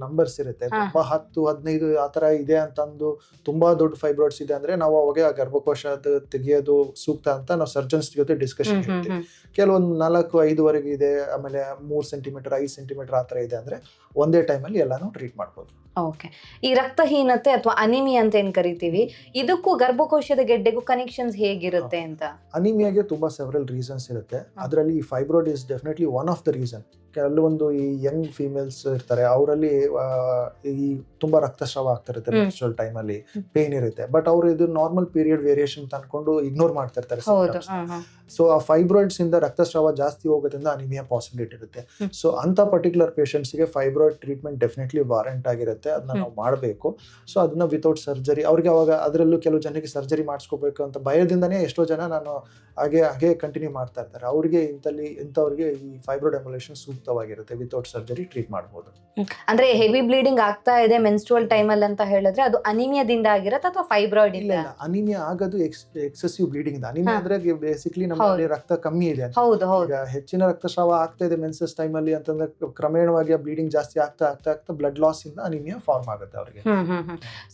ನಂಬರ್ಸ್ ಇರುತ್ತೆ. 10, 15 ಆತರ ಇದೆ ಅಂತಂದು ತುಂಬಾ ದೊಡ್ಡ ಫೈಬ್ರಾಯ್ಡ್ಸ್ ಇದೆ ಅಂದ್ರೆ ನಾವು ಅವಾಗ ಆ ಗರ್ಭಕೋಶ ತೆಗೆಯೋದು ಸೂಕ್ತ ಅಂತ ನಾವು ಸರ್ಜನ್ಸ್ ಜೊತೆ ಡಿಸ್ಕಷನ್ ಮಾಡ್ತೀವಿ. ಕೆಲವೊಂದು 4-5 ಇದೆ, ಆಮೇಲೆ 3 ಸೆಂಟಿಮೀಟರ್ 5 ಸೆಂಟಿಮೀಟರ್ ಆತರ ಇದೆ ಅಂದ್ರೆ ಒಂದೇ ಟೈಮ್ ಅಲ್ಲಿ ಎಲ್ಲಾನು ಟ್ರೀಟ್ ಮಾಡ್ಬೋದು. ಓಕೆ, ಈ ರಕ್ತಹೀನತೆ ಅಥವಾ ಅನಿಮಿಯಾ ಅಂತ ಏನ್ ಕರಿತೀವಿ, ಇದಕ್ಕೂ ಗರ್ಭಕೋಶದ ಗೆಡ್ಡೆಗೂ ಕನೆಕ್ಷನ್ಸ್ ಹೇಗಿರುತ್ತೆ ಅಂತ? ಅನಿಮಿಯಾಗೆ ತುಂಬಾ ಸೆವರಲ್ ರೀಸನ್ಸ್ ಇರುತ್ತೆ. ಅದರಲ್ಲಿ ಈ fibroid is definitely one of the reason. ಕೆಲವೊಂದು ಈ ಯಂಗ್ ಫಿಮೇಲ್ಸ್ ಇರ್ತಾರೆ, ಅವರಲ್ಲಿ ಈ ತುಂಬಾ ರಕ್ತಸ್ರಾವ ಆಗ್ತಿರುತ್ತೆ ಮೆನ್ಸ್ಟ್ರುಯಲ್ ಟೈಮ್ ಅಲ್ಲಿ, ಪೇನ್ ಇರುತ್ತೆ. ಬಟ್ ಅವರು ಇದು ನಾರ್ಮಲ್ ಪೀರಿಯಡ್ ವೇರಿಯೇಷನ್ ಅನ್ಕೊಂಡು ಇಗ್ನೋರ್ ಮಾಡ್ತಿರ್ತಾರೆ. ಸೊ ಆ ಫೈಬ್ರಾಯ್ಡ್ಸ್ ಇಂದ ರಕ್ತಸ್ರಾವ ಜಾಸ್ತಿ ಹೋಗೋದ್ರಿಂದ ಅನಿಮಿಯಾ ಪಾಸಿಬಿಲಿಟಿ ಇರುತ್ತೆ. ಸೊ ಅಂತ ಪರ್ಟಿಕ್ಯುಲರ್ ಪೇಷಂಟ್ಸ್ ಗೆ ಫೈಬ್ರಾಯ್ಡ್ ಟ್ರೀಟ್ಮೆಂಟ್ ಡೆಫಿನೆಟ್ಲಿ ವಾರಂಟ್ ಆಗಿರುತ್ತೆ. ಅದನ್ನ ನಾವು ಮಾಡಬೇಕು. ಸೊ ಅದನ್ನ ವಿತೌಟ್ ಸರ್ಜರಿ, ಅವ್ರಿಗೆ ಅವಾಗ ಅದರಲ್ಲೂ ಕೆಲವು ಜನಕ್ಕೆ ಸರ್ಜರಿ ಮಾಡಿಸ್ಕೋಬೇಕು ಅಂತ ಭಯದಿಂದನೇ ಎಷ್ಟೋ ಜನ ನಾನು ಹಾಗೆ ಕಂಟಿನ್ಯೂ ಮಾಡ್ತಾ ಇರ್ತಾರೆ. ಅವ್ರಿಗೆ ಇಂಥವ್ರಿಗೆ ಈ ಫೈಬ್ರಾಯ್ಡ್ ಎಂಬುಲೇಷನ್ ಸೂಕ್ತವಾಗಿರುತ್ತೆ. ವಿತೌಟ್ ಸರ್ಜರಿ ಟ್ರೀಟ್ ಮಾಡಬಹುದು. ಅಂದ್ರೆ ಹೆವಿ ಬ್ಲೀಡಿಂಗ್ ಆಗ್ತಾ ಇದೆ ಮೆನ್ಸ್ಟ್ರುಯಲ್ ಟೈಮ್ ಅಲ್ಲಿ ಅಂತ ಹೇಳಿದ್ರೆ ಅದು ಅನಿಮಿಯಾದಿಂದ ಆಗಿರುತ್ತೆ ಅಥವಾ ಫೈಬ್ರಾಯ್ಡ್ ಇಂದ? ಇಲ್ಲ, ಅನಿಮಿಯಾ ಆಗೋದು ಎಕ್ಸೆಸಿವ್ ಬ್ಲೀಡಿಂಗ್ ಇಂದ. ಅನಿಮಿಯಾ ಅಂದ್ರೆ ಬೇಸಿಕಲಿ ನಮ್ಮಲ್ಲಿ ರಕ್ತ ಕಮ್ಮಿ ಇದೆ, ಈಗ ಹೆಚ್ಚಿನ ರಕ್ತಸ್ರಾವ ಆಗ್ತಾ ಇದೆ ಮೆನ್ಸಸ್ ಟೈಮ್ ಅಲ್ಲಿ ಅಂತಂದ್ರೆ ಕ್ರಮೇಣವಾಗಿ ಬ್ಲೀಡಿಂಗ್ ಜಾಸ್ತಿ ಆಗ್ತಾ ಬ್ಲಡ್ ಲಾಸ್ ಇಂದ ಅನಿಮಿಯಾ ಫಾರ್ಮ್ ಆಗುತ್ತೆ ಅವರಿಗೆ.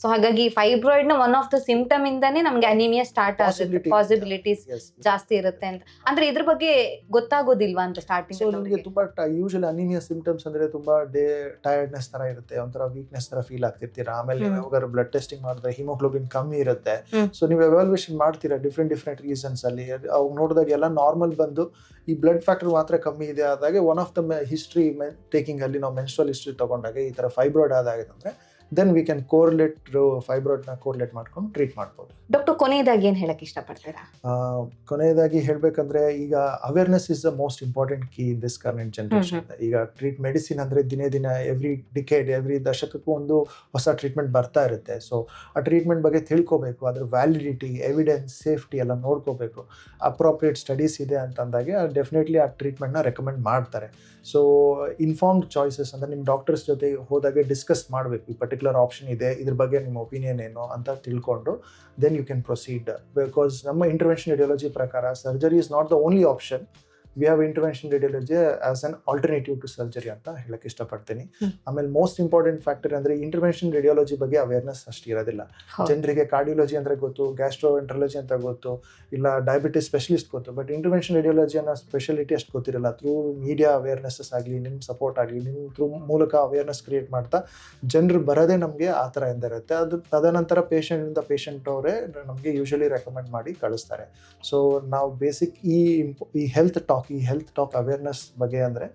ಸೊ ಹಾಗಾಗಿ ಫೈಬ್ರಾಯ್ಡ್ ನ ಒನ್ ಆಫ್ ದ ಸಿಂಪ್ಟಮ್ ಇಂದಾನೆ ನಮ್ಗೆ ಅನಿಮಿಯಾ ಸ್ಟಾರ್ಟ್ ಆಗುತ್ತೆ, ಪಾಸಿಬಿಲಿಟೀಸ್ ಜಾಸ್ತಿ ಇರುತ್ತೆ ಅಂತ. ಅಂದ್ರೆ ಇದ್ರ ಬಗ್ಗೆ ಗೊತ್ತಾಗೋದಿಲ್ವಾ ಅಂತ ಸ್ಟಾರ್ಟಿಂಗ್? ನಿಮಗೆ ತುಂಬಾ ಯೂಶಲಿ ಅನಿಮಿಯಾ ಸಿಂಪ್ಟಮ್ಸ್ ಅಂದ್ರೆ ತುಂಬಾ ಟೈರ್ಡ್ನೆಸ್ ತರ ಇರುತ್ತೆ, ಒಂಥರ ವೀಕ್ನೆಸ್ ತರ ಫೀಲ್ ಆಗ್ತಿರ್ತೀರಾ. ಆಮೇಲೆ ಯಾವಾಗಾದ್ರು ಬ್ಲಡ್ ಟೆಸ್ಟಿಂಗ್ ಮಾಡಿದ್ರೆ ಹಿಮೋಗ್ಲೋಬಿನ್ ಕಮ್ಮಿ ಇರುತ್ತೆ. ಸೊ ನೀವು ಎವಾಲ್ಯೂಯೇಷನ್ ಮಾಡ್ತೀರಾ ಡಿಫ್ರೆಂಟ್ ರೀಸನ್ಸ್ ಅಲ್ಲಿ. ಅವಾಗ ನೋಡಿದಾಗ ಎಲ್ಲ ನಾರ್ಮಲ್ ಬಂದು ಈ ಬ್ಲಡ್ ಫ್ಯಾಕ್ಟರ್ ಮಾತ್ರ ಕಮ್ಮಿ ಇದೆ ಆದಾಗ one of the history taking ಅಲ್ಲಿ ನಾವು ಮೆನ್ಸ್ಟ್ರುಯಲ್ ಹಿಸ್ಟ್ರಿ ತಗೊಂಡಾಗ ಈ ತರ ಫೈಬ್ರಾಯ್ಡ್ ಆದಾಗಿದೆ ಅಂದ್ರೆ ದೆನ್ ವಿ ಕ್ಯಾನ್ ಕೋರ್ಲೇಟ್ ಫೈಬ್ರಾಯ್ಡ್ನ ಕೋರ್ಲೇಟ್ ಮಾಡ್ಕೊಂಡು ಟ್ರೀಟ್ ಮಾಡ್ಬೋದು. ಡಾಕ್ಟರ್, ಕೊನೆಯದಾಗಿ ಏನು ಹೇಳಕ್ ಇಷ್ಟಪಡ್ತೀರಾ? ಕೊನೆಯದಾಗಿ ಹೇಳಬೇಕಂದ್ರೆ ಈಗ awareness is the most important key in this current generation. ಈಗ ಮೆಡಿಸಿನ್ ಅಂದರೆ ದಿನೇ ದಿನ ಎವ್ರಿ ಡಿಕೇಡ್ ಎವ್ರಿ ದಶಕಕ್ಕೂ ಒಂದು ಹೊಸ ಟ್ರೀಟ್ಮೆಂಟ್ ಬರ್ತಾ ಇರುತ್ತೆ. ಸೊ ಆ ಟ್ರೀಟ್ಮೆಂಟ್ ಬಗ್ಗೆ ತಿಳ್ಕೊಬೇಕು, ಅದ್ರ ವ್ಯಾಲಿಡಿಟಿ, ಎವಿಡೆನ್ಸ್, ಸೇಫ್ಟಿ ಎಲ್ಲ ನೋಡ್ಕೋಬೇಕು. ಅಪ್ರೋಪ್ರಿಯೇಟ್ ಸ್ಟಡೀಸ್ ಇದೆ ಅಂತಂದಾಗೆ ಡೆಫಿನೆಟ್ಲಿ ಆ ಟ್ರೀಟ್ಮೆಂಟ್ನ ರೆಕಮೆಂಡ್ ಮಾಡ್ತಾರೆ. ಸೊ ಇನ್ಫಾರ್ಮ್ಡ್ ಚಾಯ್ಸಸ್ ಅಂದರೆ ನಿಮ್ಮ ಡಾಕ್ಟರ್ಸ್ ಜೊತೆ ಹೋದಾಗೆ ಡಿಸ್ಕಸ್ ಮಾಡಬೇಕು, ಈ ಪರ್ಟಿಕ್ಯುಲರ್ ಆಪ್ಷನ್ ಇದೆ, ಇದ್ರ ಬಗ್ಗೆ ನಿಮ್ಮ ಒಪಿನಿಯನ್ ಏನು ಅಂತ ತಿಳ್ಕೊಂಡು then you can proceed. Because ನಮ್ಮ ಇಂಟರ್ವೆನ್ಷನ್ ರೇಡಿಯಾಲಜಿ ಪ್ರಕಾರ surgery is not the only option. We have intervention radiology as an alternative to surgery ಅಂತ ಹೇಳಕ್ಕೆ ಇಷ್ಟಪಡ್ತೀನಿ. ಆಮೇಲೆ ಮೋಸ್ಟ್ ಇಂಪಾರ್ಟೆಂಟ್ ಫ್ಯಾಕ್ಟರ್ ಅಂದರೆ ಇಂಟರ್ವೆನ್ಷನ್ ರೇಡಿಯಾಲಜಿ ಬಗ್ಗೆ ಅವೇರ್ನೆಸ್ ಅಷ್ಟು ಇರೋದಿಲ್ಲ. ಜನರಿಗೆ ಕಾರ್ಡಿಯಾಲಜಿ ಅಂದರೆ ಗೊತ್ತು, ಗ್ಯಾಸ್ಟ್ರೋಎಂಟ್ರಾಲಜಿ ಅಂತ ಗೊತ್ತು, ಇಲ್ಲ ಡಯಾಬಿಟಿಸ್ ಸ್ಪೆಷಲಿಸ್ಟ್ ಗೊತ್ತು, ಬಟ್ ಇಂಟರ್ವೆನ್ಷನ್ ರೇಡಿಯಾಲಜಿ ಅನ್ನೋ ಸ್ಪೆಷಾಲಿಟಿ ಅಷ್ಟು ಗೊತ್ತಿರಲ್ಲ. ಥ್ರೂ ಮೀಡಿಯಾ ಅವೇರ್ನೆಸ್ಸಸ್ ಆಗಲಿ, ನಿಮ್ಮ ಸಪೋರ್ಟ್ ಆಗಲಿ, ನಿಮ್ಮ ಥ್ರೂ ಮೂಲಕ ಅವೇರ್ನೆಸ್ ಕ್ರಿಯೇಟ್ ಮಾಡ್ತಾ ಜನರು ಬರೋದೇ ನಮಗೆ ಆ ಥರ ಎಂದಿರುತ್ತೆ. ಅದು ತದನಂತರ ಪೇಷಂಟಿಂದ ಪೇಷಂಟ್ ಅವರೇ ನಮಗೆ ಯೂಶಲಿ ರೆಕಮೆಂಡ್ ಮಾಡಿ ಕಳಿಸ್ತಾರೆ. ಸೊ ನಾವು ಬೇಸಿಕ್ ಈ ಹೆಲ್ತ್ ಟಾಕ್ ಅವೇರ್ನೆಸ್ ಬಗ್ಗೆ ಅಂದರೆ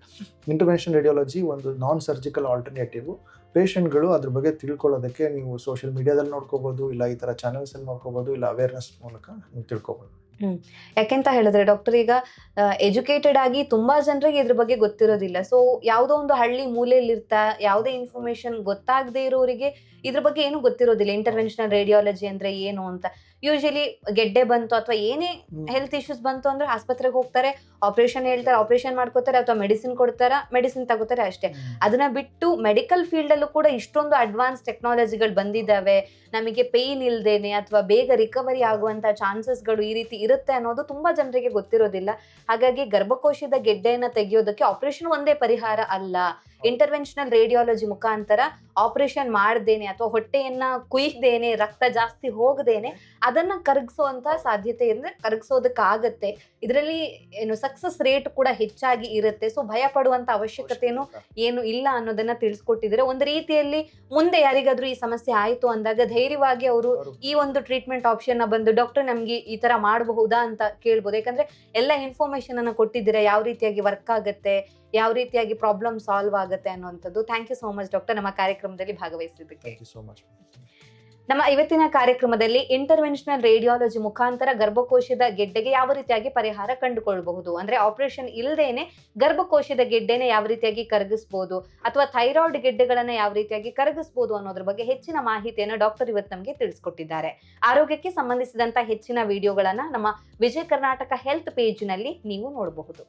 ಇಂಟರ್ವೆನ್ಷನ್ ರೇಡಿಯಾಲಜಿ ಒಂದು ನಾನ್ ಸರ್ಜಿಕಲ್ ಆಲ್ಟರ್ನೇಟಿವ್. ಪೇಷಂಟ್ಗಳು ಅದ್ರ ಬಗ್ಗೆ ತಿಳ್ಕೊಳ್ಳೋದಕ್ಕೆ ನೀವು ಸೋಷಿಯಲ್ ಮೀಡಿಯಾದಲ್ಲಿ ನೋಡ್ಕೋಬೋದು, ಇಲ್ಲ ಈ ಥರ ಚಾನಲ್ಸಲ್ಲಿ ನೋಡ್ಕೋಬೋದು, ಇಲ್ಲ ಅವೇರ್ನೆಸ್ ಮೂಲಕ ನೀವು ತಿಳ್ಕೊಬೋದು. ಯಾಕೆಂತ ಹೇಳಿದ್ರೆ ಡಾಕ್ಟರ್, ಈಗ ಎಜುಕೇಟೆಡ್ ಆಗಿ ತುಂಬಾ ಜನರಿಗೆ ಇದ್ರ ಬಗ್ಗೆ ಗೊತ್ತಿರೋದಿಲ್ಲ. ಸೊ ಯಾವುದೋ ಒಂದು ಹಳ್ಳಿ ಮೂಲೆಯಲ್ಲಿ ಇರ್ತಾ ಯಾವುದೇ ಇನ್ಫಾರ್ಮೇಶನ್ ಗೊತ್ತಾಗದೇ ಇರೋರಿಗೆ ಇದ್ರ ಬಗ್ಗೆ ಏನು ಗೊತ್ತಿರೋದಿಲ್ಲ, ಇಂಟರ್ವೆನ್ಷನಲ್ ರೇಡಿಯಾಲಜಿ ಅಂದ್ರೆ ಏನು ಅಂತ. ಯೂಶಲಿ ಗೆಡ್ಡೆ ಬಂತು ಅಥವಾ ಏನೇ ಹೆಲ್ತ್ ಇಶ್ಯೂಸ್ ಬಂತು ಅಂದ್ರೆ ಆಸ್ಪತ್ರೆಗೆ ಹೋಗ್ತಾರೆ, ಆಪರೇಷನ್ ಹೇಳ್ತಾರೆ, ಆಪರೇಷನ್ ಮಾಡ್ಕೋತಾರೆ, ಅಥವಾ ಮೆಡಿಸಿನ್ ಕೊಡ್ತಾರೆ, ಮೆಡಿಸಿನ್ ತಗೋತಾರೆ ಅಷ್ಟೇ. ಅದನ್ನ ಬಿಟ್ಟು ಮೆಡಿಕಲ್ ಫೀಲ್ಡ್ ಅಲ್ಲೂ ಕೂಡ ಇಷ್ಟೊಂದು ಅಡ್ವಾನ್ಸ್ ಟೆಕ್ನಾಲಜಿಗಳು ಬಂದಿದ್ದಾವೆ. ನಮಗೆ ಪೇಯ್ನ್ ಇಲ್ದೇನೆ ಅಥವಾ ಬೇಗ ರಿಕವರಿ ಆಗುವಂತ ಚಾನ್ಸಸ್ಗಳು ಈ ರೀತಿ ಇರುತ್ತೆ ಅನ್ನೋದು ತುಂಬಾ ಜನರಿಗೆ ಗೊತ್ತಿರೋದಿಲ್ಲ. ಹಾಗಾಗಿ ಗರ್ಭಕೋಶದ ಗೆಡ್ಡೆಯನ್ನ ತೆಗೆಯೋದಕ್ಕೆ ಆಪರೇಷನ್ ಒಂದೇ ಪರಿಹಾರ ಅಲ್ಲ. ಇಂಟರ್ವೆನ್ಷನಲ್ ರೇಡಿಯಾಲಜಿ ಮುಖಾಂತರ ಆಪರೇಷನ್ ಮಾಡದೇನೆ ಅಥವಾ ಹೊಟ್ಟೆಯನ್ನ ಕುಯ್ದೇನೆ, ರಕ್ತ ಜಾಸ್ತಿ ಹೋಗದೇನೆ ಅದನ್ನ ಕರಗಿಸುವಂತ ಸಾಧ್ಯತೆ ಇರುತ್ತೆ, ಕರಗಿಸೋದಕ್ಕಾಗತ್ತೆ. ಇದರಲ್ಲಿ ಏನು ಸಕ್ಸಸ್ ರೇಟ್ ಕೂಡ ಹೆಚ್ಚಾಗಿ ಇರುತ್ತೆ. ಸೊ ಭಯ ಪಡುವಂತ ಅವಶ್ಯಕತೆನೂ ಏನು ಇಲ್ಲ ಅನ್ನೋದನ್ನ ತಿಳಿಸ್ಕೊಟ್ಟಿದ್ರೆ ಒಂದು ರೀತಿಯಲ್ಲಿ ಮುಂದೆ ಯಾರಿಗಾದ್ರೂ ಈ ಸಮಸ್ಯೆ ಆಯ್ತು ಅಂದಾಗ ಧೈರ್ಯವಾಗಿ ಅವರು ಈ ಒಂದು ಟ್ರೀಟ್ಮೆಂಟ್ ಆಪ್ಷನ್ ಬಂದು ಡಾಕ್ಟರ್ ನಮ್ಗೆ ಈ ತರ ಮಾಡಬಹುದಾ ಅಂತ ಕೇಳ್ಬೋದು. ಯಾಕಂದ್ರೆ ಎಲ್ಲ ಇನ್ಫಾರ್ಮೇಶನ್ ಅನ್ನ ಕೊಟ್ಟಿದ್ದೀರಾ, ಯಾವ ರೀತಿಯಾಗಿ ವರ್ಕ್ ಆಗುತ್ತೆ, ಯಾವ ರೀತಿಯಾಗಿ ಪ್ರಾಬ್ಲಮ್ ಸಾಲ್ವ್ ಆಗುತ್ತೆ ಅನ್ನುವಂಥದ್ದು. Thank you so much doctor, ನಮ್ಮ ಕಾರ್ಯಕ್ರಮದಲ್ಲಿ ಭಾಗವಹಿಸಿದ್ದಕ್ಕೆ. ನಮ್ಮ ಇವತ್ತಿನ ಕಾರ್ಯಕ್ರಮದಲ್ಲಿ ಇಂಟರ್ವೆನ್ಷನಲ್ ರೇಡಿಯಾಲಜಿ ಮುಖಾಂತರ ಗರ್ಭಕೋಶದ ಗೆಡ್ಡೆಗೆ ಯಾವ ರೀತಿಯಾಗಿ ಪರಿಹಾರ ಕಂಡುಕೊಳ್ಳಬಹುದು, ಅಂದ್ರೆ ಆಪರೇಷನ್ ಇಲ್ಲದೇನೆ ಗರ್ಭಕೋಶದ ಗೆಡ್ಡೆನ ಯಾವ ರೀತಿಯಾಗಿ ಕರಗಿಸಬಹುದು ಅಥವಾ ಥೈರಾಯ್ಡ್ ಗೆಡ್ಡೆಗಳನ್ನ ಯಾವ ರೀತಿಯಾಗಿ ಕರಗಿಸಬಹುದು ಅನ್ನೋದ್ರ ಬಗ್ಗೆ ಹೆಚ್ಚಿನ ಮಾಹಿತಿಯನ್ನು ಡಾಕ್ಟರ್ ಇವತ್ತು ನಮಗೆ ತಿಳಿಸ್ಕೊಟ್ಟಿದ್ದಾರೆ. ಆರೋಗ್ಯಕ್ಕೆ ಸಂಬಂಧಿಸಿದಂತ ಹೆಚ್ಚಿನ ವಿಡಿಯೋಗಳನ್ನ ನಮ್ಮ ವಿಜಯ ಕರ್ನಾಟಕ ಹೆಲ್ತ್ ಪೇಜ್ ನಲ್ಲಿ ನೀವು ನೋಡಬಹುದು.